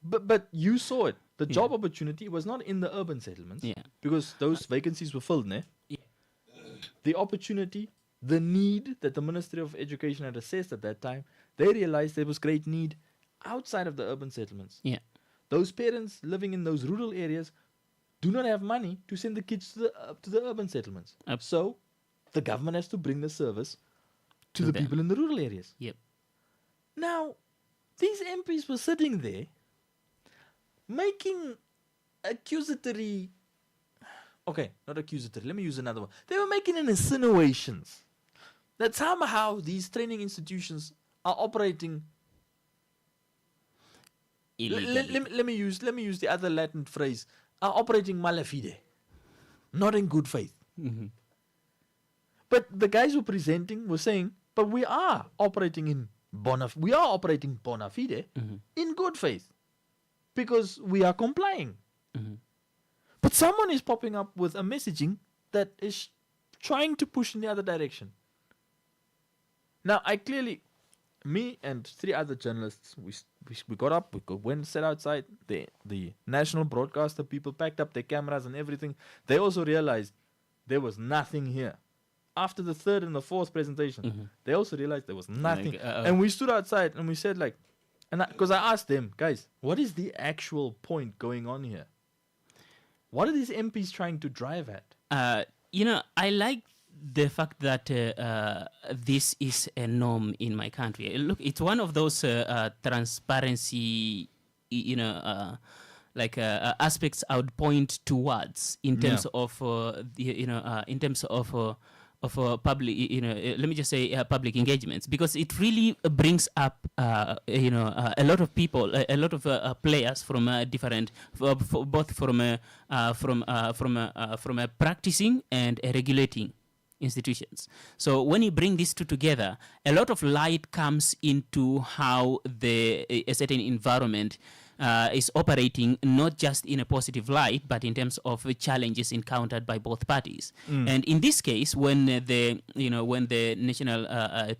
But you saw it. The job opportunity was not in the urban settlements, because those vacancies were filled there. Yeah. The opportunity, the need that the Ministry of Education had assessed at that time, they realized there was great need outside of the urban settlements. Yeah. Those parents living in those rural areas do not have money to send the kids to the urban settlements. So the government has to bring the service to the people in the rural areas. Yep. Now, these MPs were sitting there making accusatory... Okay, not accusatory. Let me use another one. They were making insinuations that somehow these training institutions are operating... Let me use the other Latin phrase, are operating mala fide, not in good faith. Mm-hmm. But the guys who presenting were saying, but we are operating bona fide in good faith, because we are complying. Mm-hmm. But someone is popping up with a messaging that is trying to push in the other direction. Now, me and 3 other journalists, we got up, we went, sat outside. The national broadcaster people packed up their cameras and everything. They also realized there was nothing here. After the 3rd and the 4th presentation, they also realized there was nothing. And we stood outside and we said because I asked them, guys, what is the actual point going on here? What are these MPs trying to drive at? I like the fact that this is a norm in my country. Look, it's one of those transparency, aspects I would point towards in terms of public, let me just say public engagements, because it really brings up, a lot of people, a lot of players from different, both from a practicing and a regulating institutions. So when you bring these two together, a lot of light comes into how a certain environment is operating, not just in a positive light, but in terms of challenges encountered by both parties. And in this case, when the national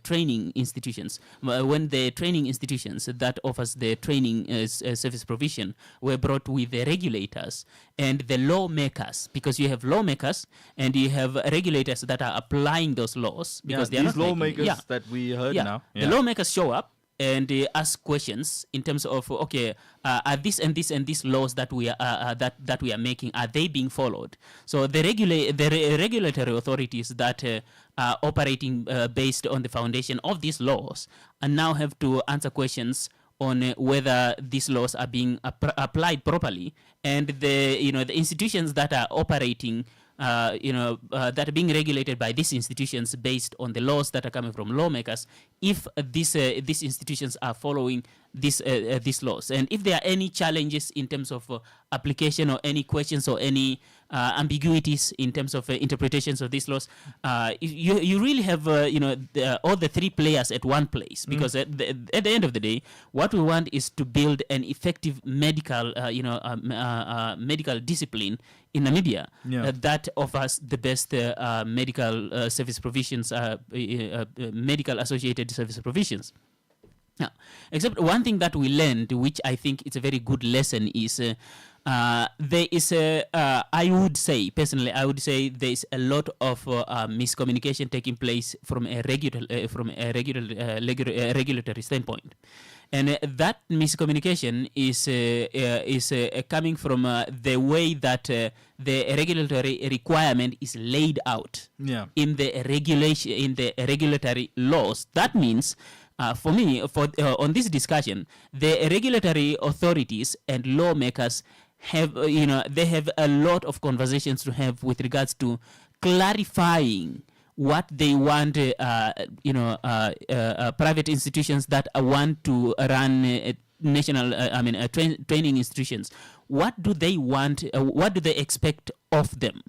training institutions, that offers the training service provision were brought with the regulators and the lawmakers, because you have lawmakers and you have regulators that are applying those laws, because they are these not lawmakers that we heard now. The lawmakers show up and ask questions in terms of, are this and this and these laws that we are that we are making, are they being followed? So the regulatory authorities that are operating based on the foundation of these laws and now have to answer questions on whether these laws are being applied properly, and the institutions that are operating that are being regulated by these institutions based on the laws that are coming from lawmakers, if these institutions are following these laws, and if there are any challenges in terms of application, or any questions or any ambiguities in terms of interpretations of these laws, you really have all the 3 players at one place, because at the end of the day, what we want is to build an effective medical medical discipline in Namibia that offers the best medical service provisions, medical associated service provisions. Now, except one thing that we learned, which I think is a very good lesson, is there is I would say personally, I would say there is a lot of miscommunication taking place from a regulatory standpoint, and that miscommunication is coming from the way that the regulatory requirement is laid out in the regulatory laws. That means. For me, on this discussion, the regulatory authorities and lawmakers have, they have a lot of conversations to have with regards to clarifying what they want, private institutions that want to run training institutions. What do they want? What do they expect of them?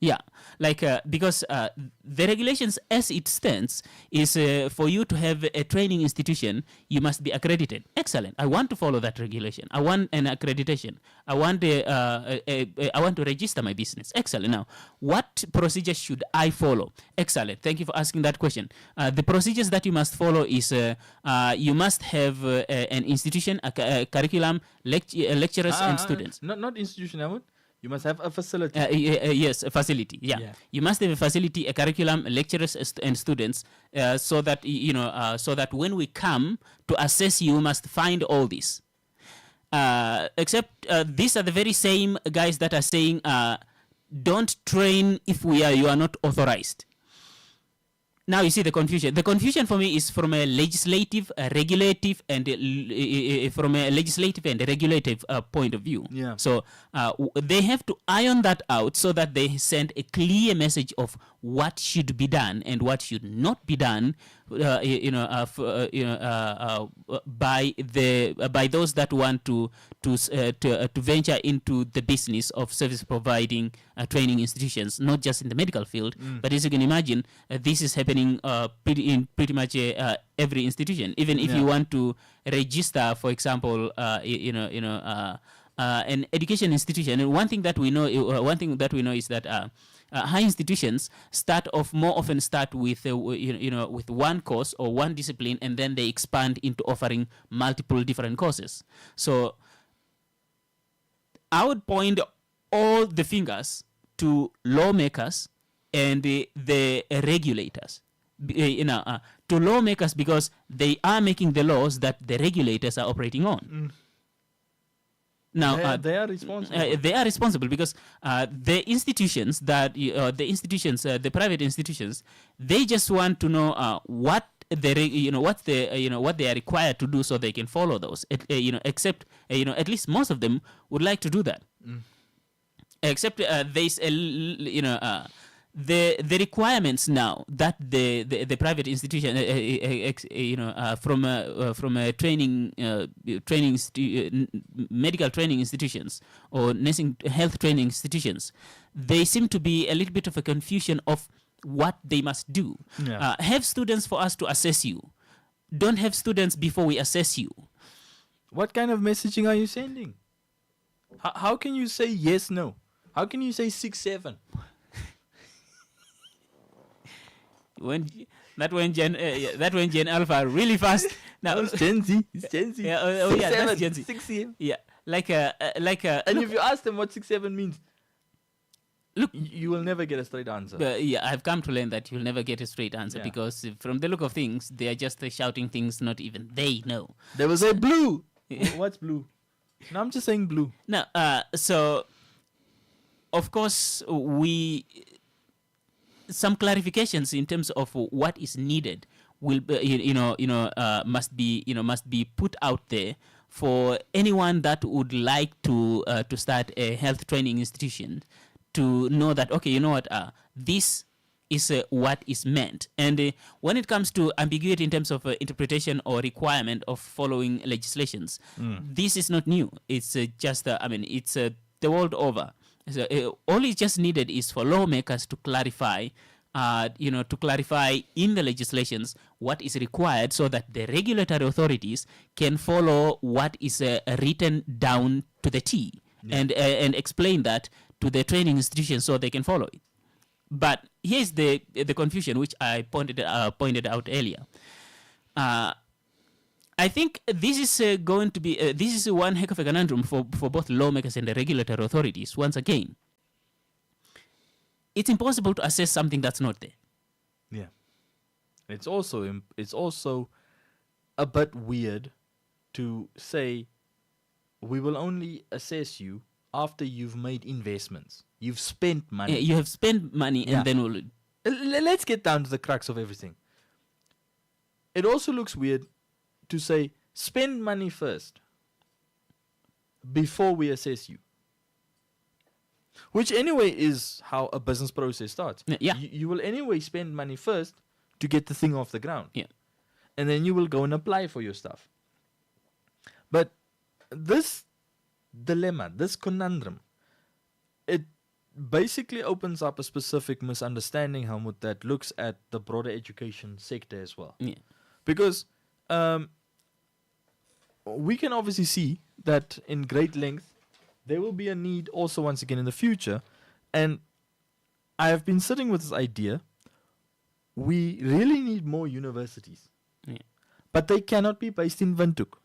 Yeah. Like because the regulations, as it stands, is for you to have a training institution, you must be accredited. Excellent. I want to follow that regulation. I want an accreditation. I want to register my business. Excellent. Now, what procedures should I follow? Excellent. Thank you for asking that question. The procedures that you must follow is you must have an institution, a curriculum, lecturers, and students. Not institution, Ahmed. You must have a facility. Yes, a facility. Yeah. You must have a facility, a curriculum, lecturers, and students, so that so that when we come to assess you, must find all this. Except these are the very same guys that are saying, don't train if you are not authorized. Now you see the confusion. The confusion for me is from a legislative, regulative, and from a legislative and regulative point of view. Yeah. So they have to iron that out so that they send a clear message of what should be done and what should not be done. By those that want to venture into the business of service providing training institutions, not just in the medical field, but as you can imagine, this is happening in pretty much every institution. Even if you want to register, for example, an education institution, and one thing that we know is that high institutions more often start with with one course or one discipline, and then they expand into offering multiple different courses. So I would point all the fingers to lawmakers and the regulators. To lawmakers, because they are making the laws that the regulators are operating on. Now they are responsible. They are responsible because the institutions the private institutions, they just want to know what they are required to do so they can follow those. Except at least most of them would like to do that. Except there's the requirements now that the private institution from a medical training institutions or nursing health training institutions, they seem to be a little bit of a confusion of what they must do. Have students for us to assess you. Don't have students before we assess you. What kind of messaging are you sending? How can you say yes, no? How can you say 6, 7? When Gen Alpha really fast. Now it's Gen Z. It's Gen Z. Yeah, 6, yeah, 7, that's Gen Z. 6 7. Yeah, and if you ask them what 6, 7 means, look, you will never get a straight answer. I've come to learn that you'll never get a straight answer because from the look of things, they are just shouting things not even they know. They will say blue. What's blue? No, I'm just saying blue. No, so of course some clarifications in terms of what is needed will must be put out there for anyone that would like to start a health training institution, to know that this is what is meant. And when it comes to ambiguity in terms of interpretation or requirement of following legislations, this is not new. It's just it's the world over. So all is just needed is for lawmakers to clarify, in the legislations what is required, so that the regulatory authorities can follow what is written down to the T, and explain that to the training institutions so they can follow it. But here's the confusion which I pointed out earlier. I think this is going to be this is one heck of a conundrum for both lawmakers and the regulatory authorities. Once again, it's impossible to assess something that's not there. Yeah. It's also a bit weird to say we will only assess you after you've made investments. You've spent money. You have spent money, Yeah. and then we'll. Let's get down to the crux of everything. It also looks weird to say spend money first before we assess you. Which anyway is how a business process starts. Yeah. You will anyway spend money first to get the thing off the ground. Yeah. And then you will go and apply for your stuff. But this dilemma, this conundrum, it basically opens up a specific misunderstanding, Helmut, that looks at the broader education sector as well. Yeah. Because we can obviously see that in great length there will be a need also once again in the future. And I have been sitting with this idea. We really need more universities. Yeah. But they cannot be based in Windhoek.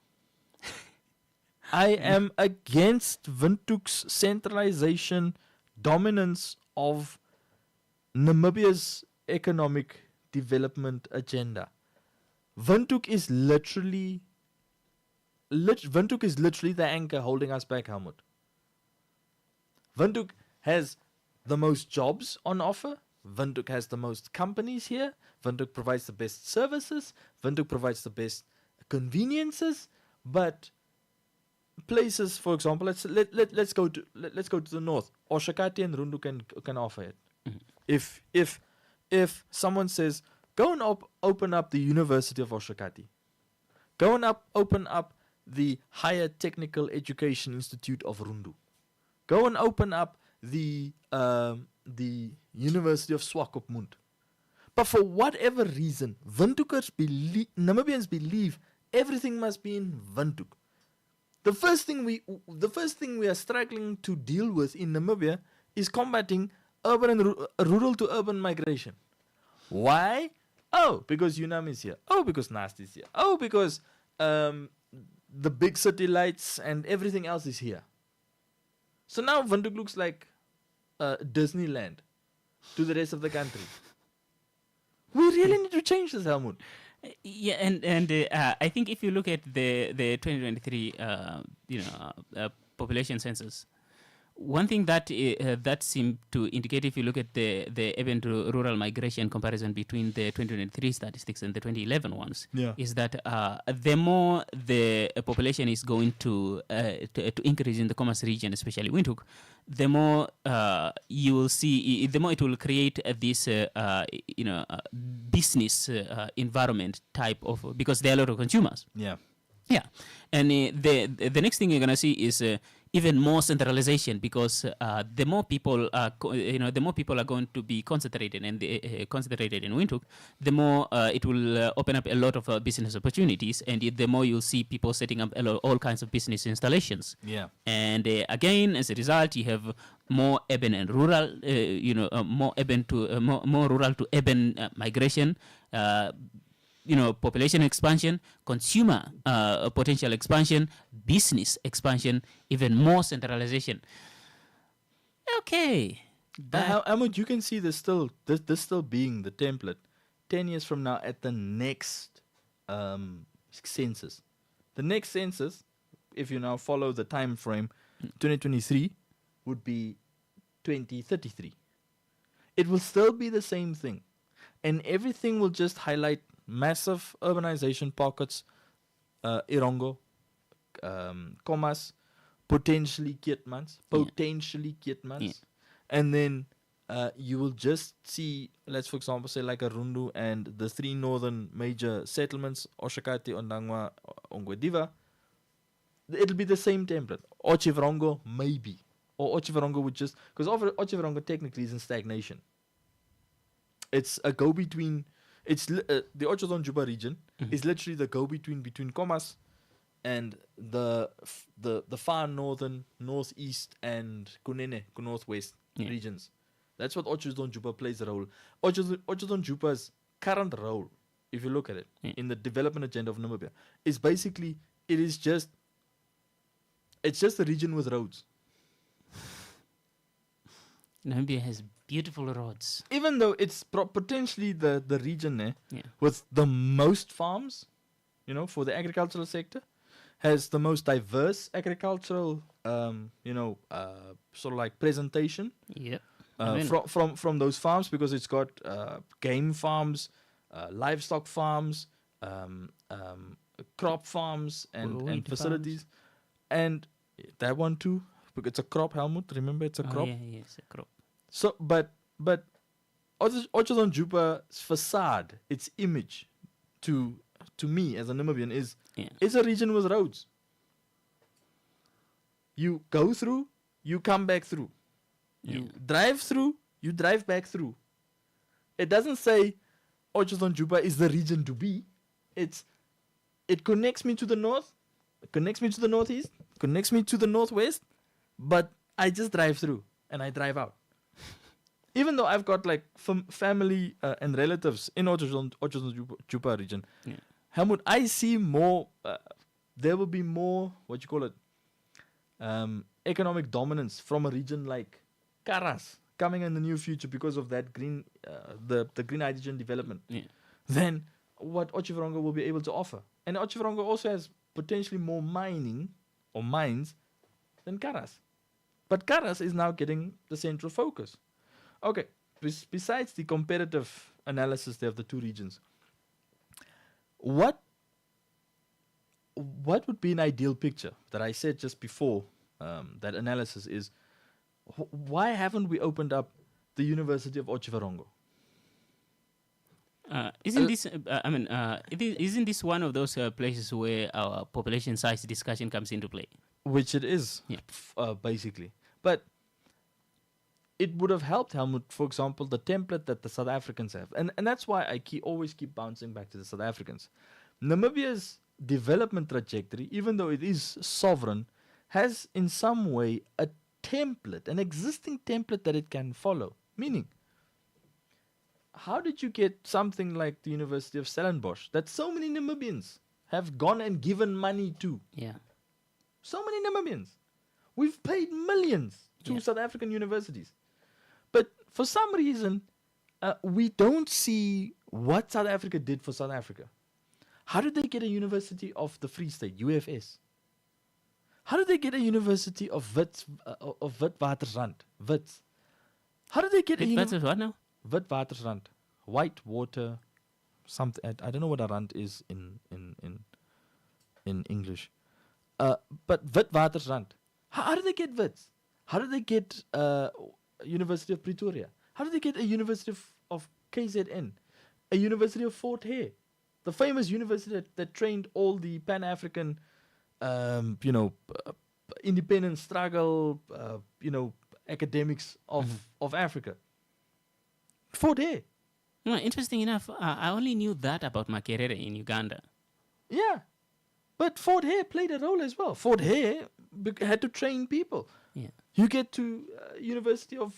I am against Windhoek's centralization, dominance of Namibia's economic development agenda. Windhoek is literally the anchor holding us back, Helmut. Windhoek has the most jobs on offer. Windhoek has the most companies here. Windhoek provides the best services. Windhoek provides the best conveniences. But places, for example, let's go to the north. Oshakati and Rundu can offer it. Mm-hmm. If someone says, go and open up the University of Oshakati, go and open up the Higher Technical Education Institute of Rundu, go and open up the University of Swakopmund. But for whatever reason, Namibians believe everything must be in Windhoek. The first thing we are struggling to deal with in Namibia is combating urban and rural to urban migration. Why? Oh, because UNAM is here. Oh, because NAST is here. Oh, because the big city lights and everything else is here. So now Windhoek looks like Disneyland to the rest of the country. We really need to change this, Helmut. Yeah, and I think if you look at the 2023 population census, one thing that that seemed to indicate, if you look at the urban to rural migration comparison between the 2023 statistics and the 2011 ones, is that the more the population is going to increase in the Commerce region, especially Windhoek, the more you will see, the more it will create this business environment type of, because there are a lot of consumers. Yeah. Yeah, and the next thing you're gonna see is even more centralization, because the more people are going to be concentrated and concentrated in Windhoek, the more it will open up a lot of business opportunities, and the more you'll see people setting up all kinds of business installations. Yeah, and again, as a result, you have more urban and rural, more urban to more rural to urban migration. Population expansion, consumer potential expansion, business expansion, even more centralization. Okay. Ahmed, you can see this still being the template 10 years from now at the next census. The next census, if you now follow the time frame, 2023 would be 2033. It will still be the same thing. And everything will just highlight massive urbanization pockets, Irongo, Komas, potentially Keetmans, and then you will just see, let's for example say like a Rundu and the three northern major settlements, Oshakati, Ondangwa, Ongwediva. It'll be the same template. Otjiwarongo maybe, or Otjiwarongo would just, because Otjiwarongo technically is in stagnation. It's a go-between. It's the Otjozon-Juba region is literally the go-between between Komas and the far northern, northeast, and Kunene, northwest regions. That's what Otjozon-Juba plays a role. Otjozon-Juba's current role if you look at it, Yeah. in the development agenda of Namibia, is basically, it's just a region with roads. Namibia has beautiful roads. Even though it's potentially the region there Yeah. with the most farms, for the agricultural sector, has the most diverse agricultural, sort of like presentation Yep. I mean- from those farms, because it's got game farms, livestock farms, crop farms, and Wheat facilities, and that one too. Because it's a crop, Helmut. Remember, it's a crop. Yeah, it's a crop. So, but Otjozondjupa's facade, its image, to me as a Namibian is it's a region with roads. You go through, you come back through. You drive through, you drive back through. It doesn't say Otjozondjupa is the region to be. It connects me to the north, it connects me to the northeast, connects me to the northwest, but I just drive through and I drive out. Even though I've got like family and relatives in Otjozondjupa region, Helmut, I see more. There will be more economic dominance from a region like Karas coming in the near future because of that green, the green hydrogen development, than what Otjiwarongo will be able to offer. And Otjiwarongo also has potentially more mining or mines than Karas. But Karas is now getting the central focus. Okay, besides the comparative analysis there of the two regions, what would be an ideal picture that I said just before that analysis is, why haven't we opened up the University of Otjiwarongo? Isn't this one of those places where our population size discussion comes into play? Which it is, basically. But it would have helped, Helmut, for example, the template that the South Africans have. And that's why I always keep bouncing back to the South Africans. Namibia's development trajectory, even though it is sovereign, has in some way a template, an existing template that it can follow. Meaning, how did you get something like the University of Stellenbosch that so many Namibians have gone and given money to? Yeah. So many Namibians. We've paid millions to South African universities. But for some reason, we don't see what South Africa did for South Africa. How did they get a University of the Free State, UFS? How did they get a University of Witwatersrand, Wits? How did they get a university? What now? Witwatersrand, white water, something. I don't know what a rand is in English. But Witwatersrand. How did they get Wits? How did they get University of Pretoria? How did they get a University of KZN? A University of Fort Hare? The famous university that trained all the Pan-African, independence struggle, academics of Africa. Fort Hare. No, interesting enough, I only knew that about Makerere in Uganda. Yeah. But Fort Hare played a role as well. Fort Hare had to train people. Yeah. You get to University of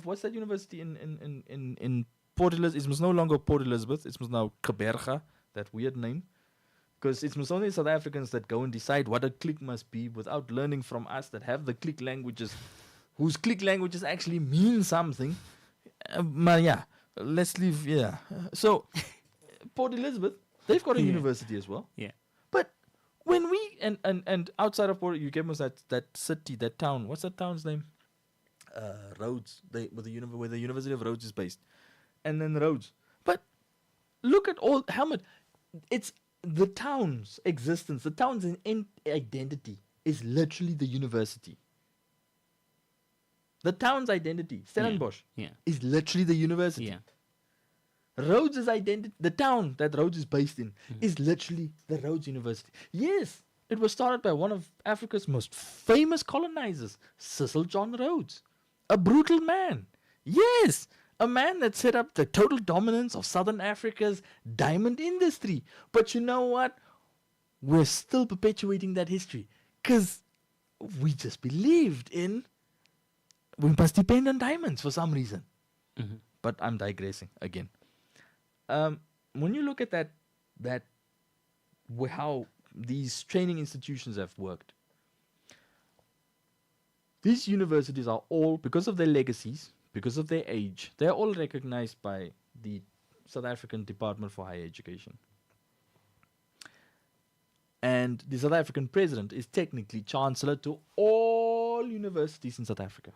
what's that university in Port Elizabeth? It was no longer Port Elizabeth. It was now Gqeberha, that weird name. Because it was only South Africans that go and decide what a clique must be without learning from us that have the clique languages, whose clique languages actually mean something. Let's leave. Yeah. So Port Elizabeth, they've got a university as well. Yeah. But when we and outside of Port, you gave us that city, that town. What's that town's name? Rhodes. Where the University of Rhodes is based, and then Rhodes. But look at all Helmut. It's the town's existence. The town's identity is literally the university. The town's identity, Stellenbosch, is literally the university. Yeah. Rhodes' identity, the town that Rhodes is based in, is literally the Rhodes University. Yes, it was started by one of Africa's most famous colonizers, Cecil John Rhodes. A brutal man. Yes, a man that set up the total dominance of Southern Africa's diamond industry. But you know what? We're still perpetuating that history because we just believed in we must depend on diamonds for some reason. But I'm digressing again. when you look at how these training institutions have worked, these universities are all, because of their legacies, because of their age, they're all recognized by the South African Department for Higher Education. And the South African president is technically chancellor to all universities in South Africa.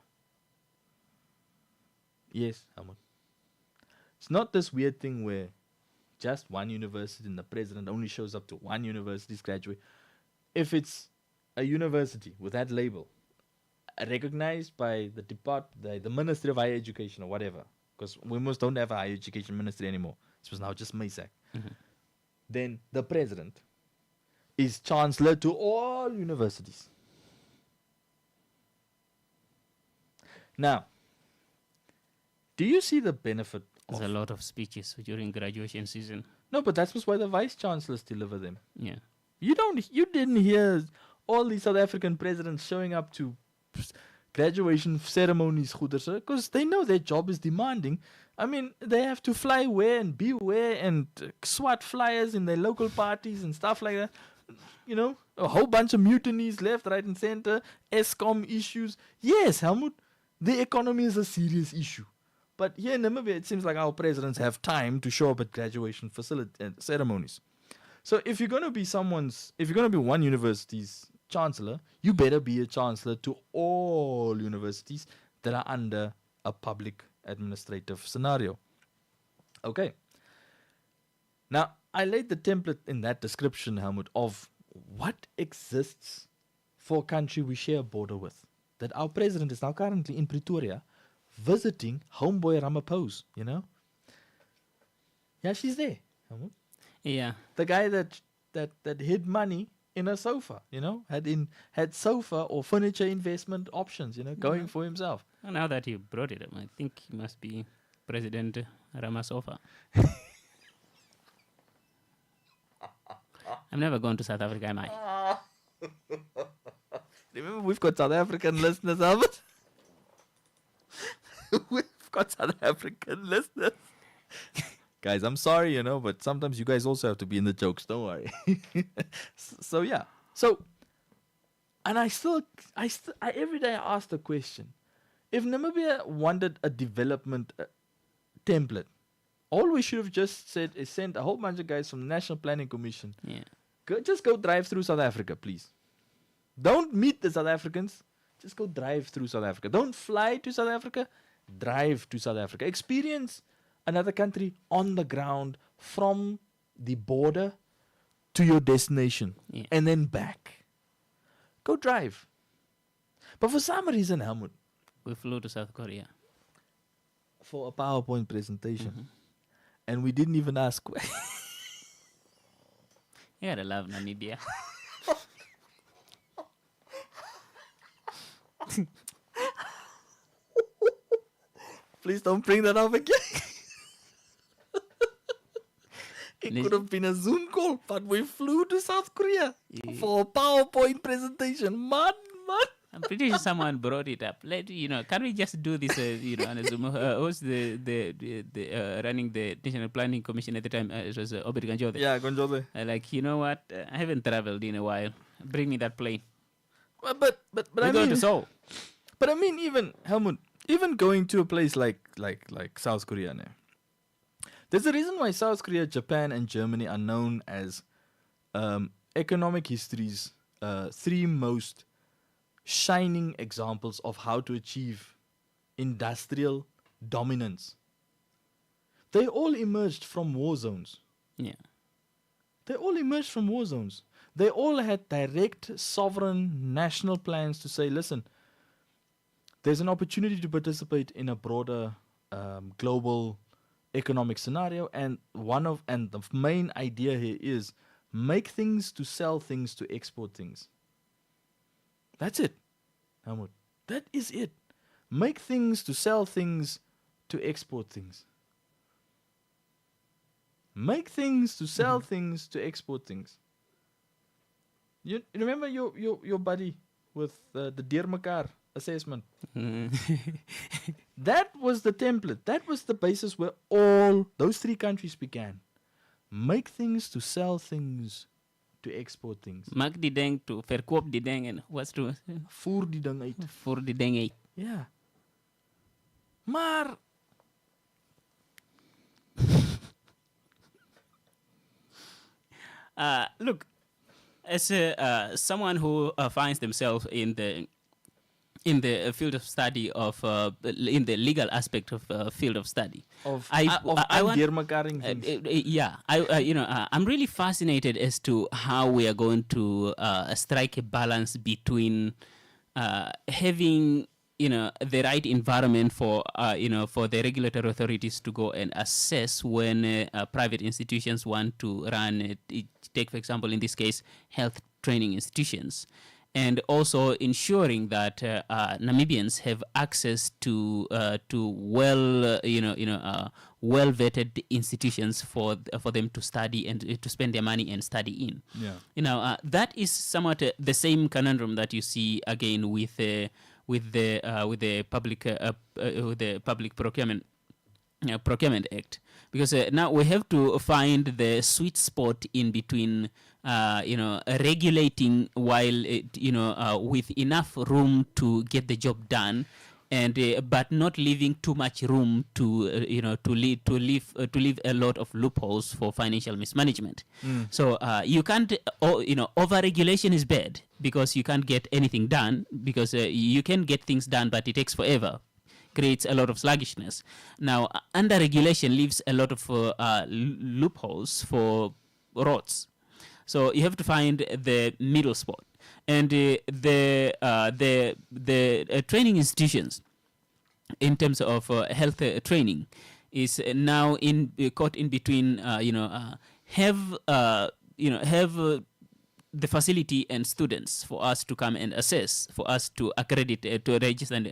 Yes, Helmut. It's not this weird thing where just one university and the president only shows up to one university's graduate. If it's a university with that label, recognized by the Ministry of Higher Education or whatever, because we almost don't have a higher education ministry anymore. This was now just MASAC. Then the president is chancellor to all universities. Now, do you see the benefit? There's a lot of speeches during graduation season. No, but that's why the vice chancellors deliver them. Yeah. You didn't hear all these South African presidents showing up to graduation ceremonies, because they know their job is demanding. I mean, they have to fly where and be where and swat flyers in their local parties and stuff like that. You know, a whole bunch of mutinies left, right, and center, ESCOM issues. Yes, Helmut, the economy is a serious issue. But here in Namibia, it seems like our presidents have time to show up at graduation ceremonies. So if you're going to be one university's chancellor, you better be a chancellor to all universities that are under a public administrative scenario. Okay. Now, I laid the template in that description, Helmut, of what exists for a country we share a border with. That our president is now currently in Pretoria visiting homeboy Ramaphosa, you know? Yeah, she's there, Helmut. Yeah. The guy that hid money in a sofa, you know, had sofa or furniture investment options, you know, going for himself. Well, now that you brought it up, I think he must be President Ramaphosa. I've never gone to South Africa, am I? Remember, we've got South African listeners, Albert. We've got South African listeners. Guys, I'm sorry, you know, but sometimes you guys also have to be in the jokes. Don't worry. So yeah. So, and I every day I ask the question: if Namibia wanted a development template, all we should have just said is sent a whole bunch of guys from the National Planning Commission. Yeah. Just go drive through South Africa, please. Don't meet the South Africans. Just go drive through South Africa. Don't fly to South Africa. Drive to South Africa. Experience another country on the ground from the border to your destination and then back. Go drive. But for some reason, Helmut, we flew to South Korea for a PowerPoint presentation. And we didn't even ask. You gotta love Namibia. Please don't bring that up again. It could have been a Zoom call, but we flew to South Korea for a PowerPoint presentation. Man. I'm pretty sure someone brought it up. Can we just do this, on a Zoom? Who's the running the National Planning Commission at the time? It was Obed Ganjode. Yeah, Ganjode. You know what? I haven't traveled in a while. Bring me that plane. But We're going to Seoul. But I mean, even Helmut, even going to a place like South Korea now. There's a reason why South Korea, Japan, and Germany are known as economic history's three most shining examples of how to achieve industrial dominance. They all emerged from war zones. Yeah. They all emerged from war zones. They all had direct, sovereign, national plans to say, listen, there's an opportunity to participate in a broader global economic scenario, and the main idea here is make things to sell things to export things. That's it, Helmut. That is it. Make things to sell things to export things. Make things to sell things to export things. You remember your buddy with the Deermekaar assessment? That was the template. That was the basis where all those three countries began. make things to sell things to export things. Maak die ding toe, verkoop die ding en wat toe? Voer die ding uit. Voer die ding uit. Ja. Maar Look, as someone who finds themselves in the field of study of in the legal aspect of field of study of I want, deurmekaring things. I'm really fascinated as to how we are going to strike a balance between having the right environment for for the regulatory authorities to go and assess when private institutions want to run take for example in this case health training institutions, and also ensuring that Namibians have access to well well vetted institutions for them to study and to spend their money and study in. Yeah. That is somewhat the same conundrum that you see again with the public procurement act, because now we have to find the sweet spot in between regulating while with enough room to get the job done, and but not leaving too much room to leave a lot of loopholes for financial mismanagement. So you can't over regulation is bad because you can't get anything done, because you can get things done but it takes forever, creates a lot of sluggishness. Now under regulation leaves a lot of loopholes for roads. So you have to find the middle spot, and the training institutions in terms of health training is now caught in between. Have the facility and students for us to come and assess, for us to accredit, to register, and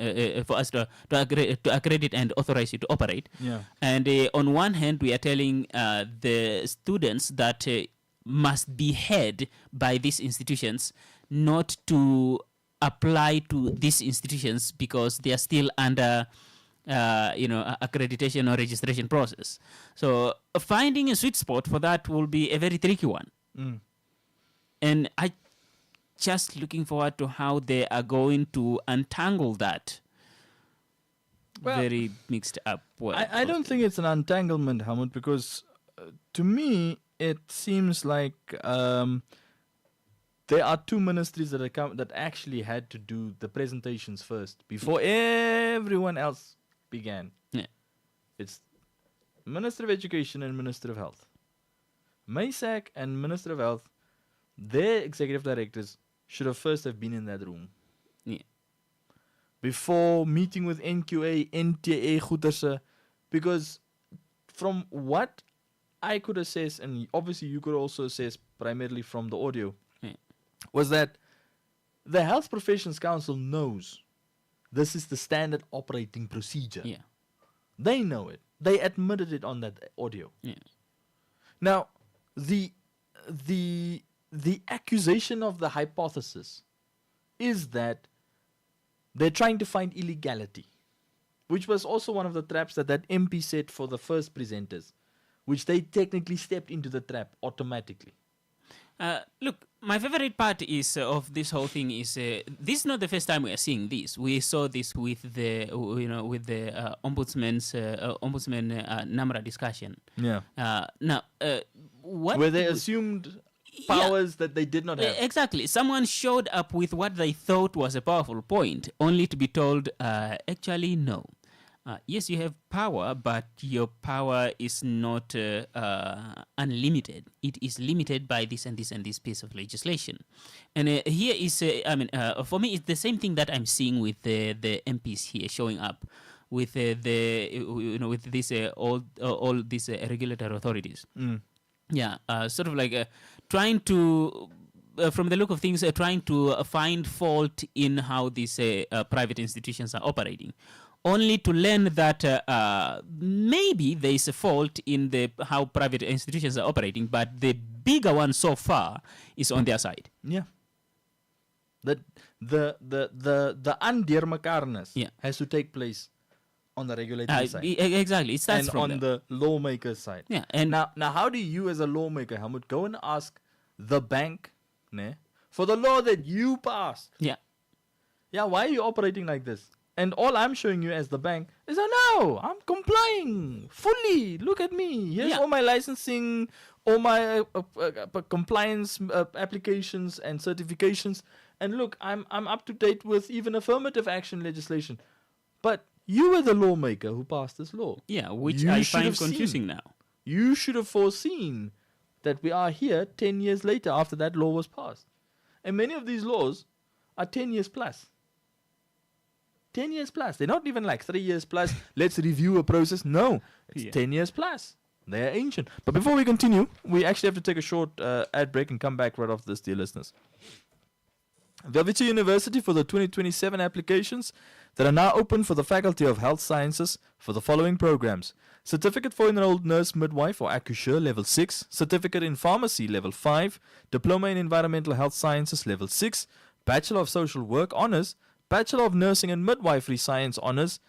for us to accredit and authorize you to operate. Yeah. And on one hand, we are telling the students that must be heard by these institutions, not to apply to these institutions because they are still under accreditation or registration process. So finding a sweet spot for that will be a very tricky one. And I just looking forward to how they are going to untangle that. Well, very mixed up. I don't think it's an entanglement, Helmut, because to me it seems like there are two ministries that actually had to do the presentations first before everyone else began. Yeah. It's Minister of Education and Minister of Health. MASAC and Minister of Health, their executive directors should have first been in that room. Yeah. Before meeting with NQA, NTA, Goederse, because from what I could assess, and obviously you could also assess primarily from the audio, was that the Health Professions Council knows this is the standard operating procedure. Yeah. They know it. They admitted it on that audio. Yeah. Now, the accusation of the hypothesis is that they're trying to find illegality, which was also one of the traps that MP set for the first presenters, which they technically stepped into the trap automatically. Look, my favorite part is of this whole thing is this is not the first time we are seeing this. We saw this with the ombudsman's ombudsman NAMRA discussion. Yeah. Now, what where they assumed powers that they did not have. Exactly. Someone showed up with what they thought was a powerful point, only to be told, actually, no. Yes, you have power, but your power is not unlimited. It is limited by this and this and this piece of legislation. And here is, for me, it's the same thing that I'm seeing with the MPs here showing up with with this all these regulatory authorities. Yeah, sort of like trying to. From the look of things, trying to find fault in how these private institutions are operating, only to learn that maybe there is a fault in how private institutions are operating, but the bigger one so far is on their side. Yeah. The undeurmekaarness has to take place on the regulatory side. Exactly. It starts And from on there. the lawmaker's side. Yeah, and Now, how do you as a lawmaker, Helmut, go and ask the bank for the law that you passed? yeah. Yeah, why are you operating like this? And all I'm showing you as the bank is, no, I'm complying fully. Look at me. Here's Yeah. all my licensing, all my compliance applications and certifications. And look, I'm up to date with even affirmative action legislation. But you were the lawmaker who passed this law. Yeah, which You I should find have confusing seen. now. You should have foreseen that we are here 10 years later after that law was passed. And many of these laws are 10 years plus. 10 years plus. They're not even like 3 years plus. Let's review a process. No, it's Yeah. 10 years plus. They are ancient. But before we continue, we actually have to take a short ad break and come back right after this, dear listeners. Velveeta University for the 2027 applications that are now open for the Faculty of Health Sciences for the following programs. Certificate for Enrolled Nurse Midwife or Accoucheur Level 6, Certificate in Pharmacy Level 5, Diploma in Environmental Health Sciences Level 6, Bachelor of Social Work Honours, Bachelor of Nursing and Midwifery Science Honours,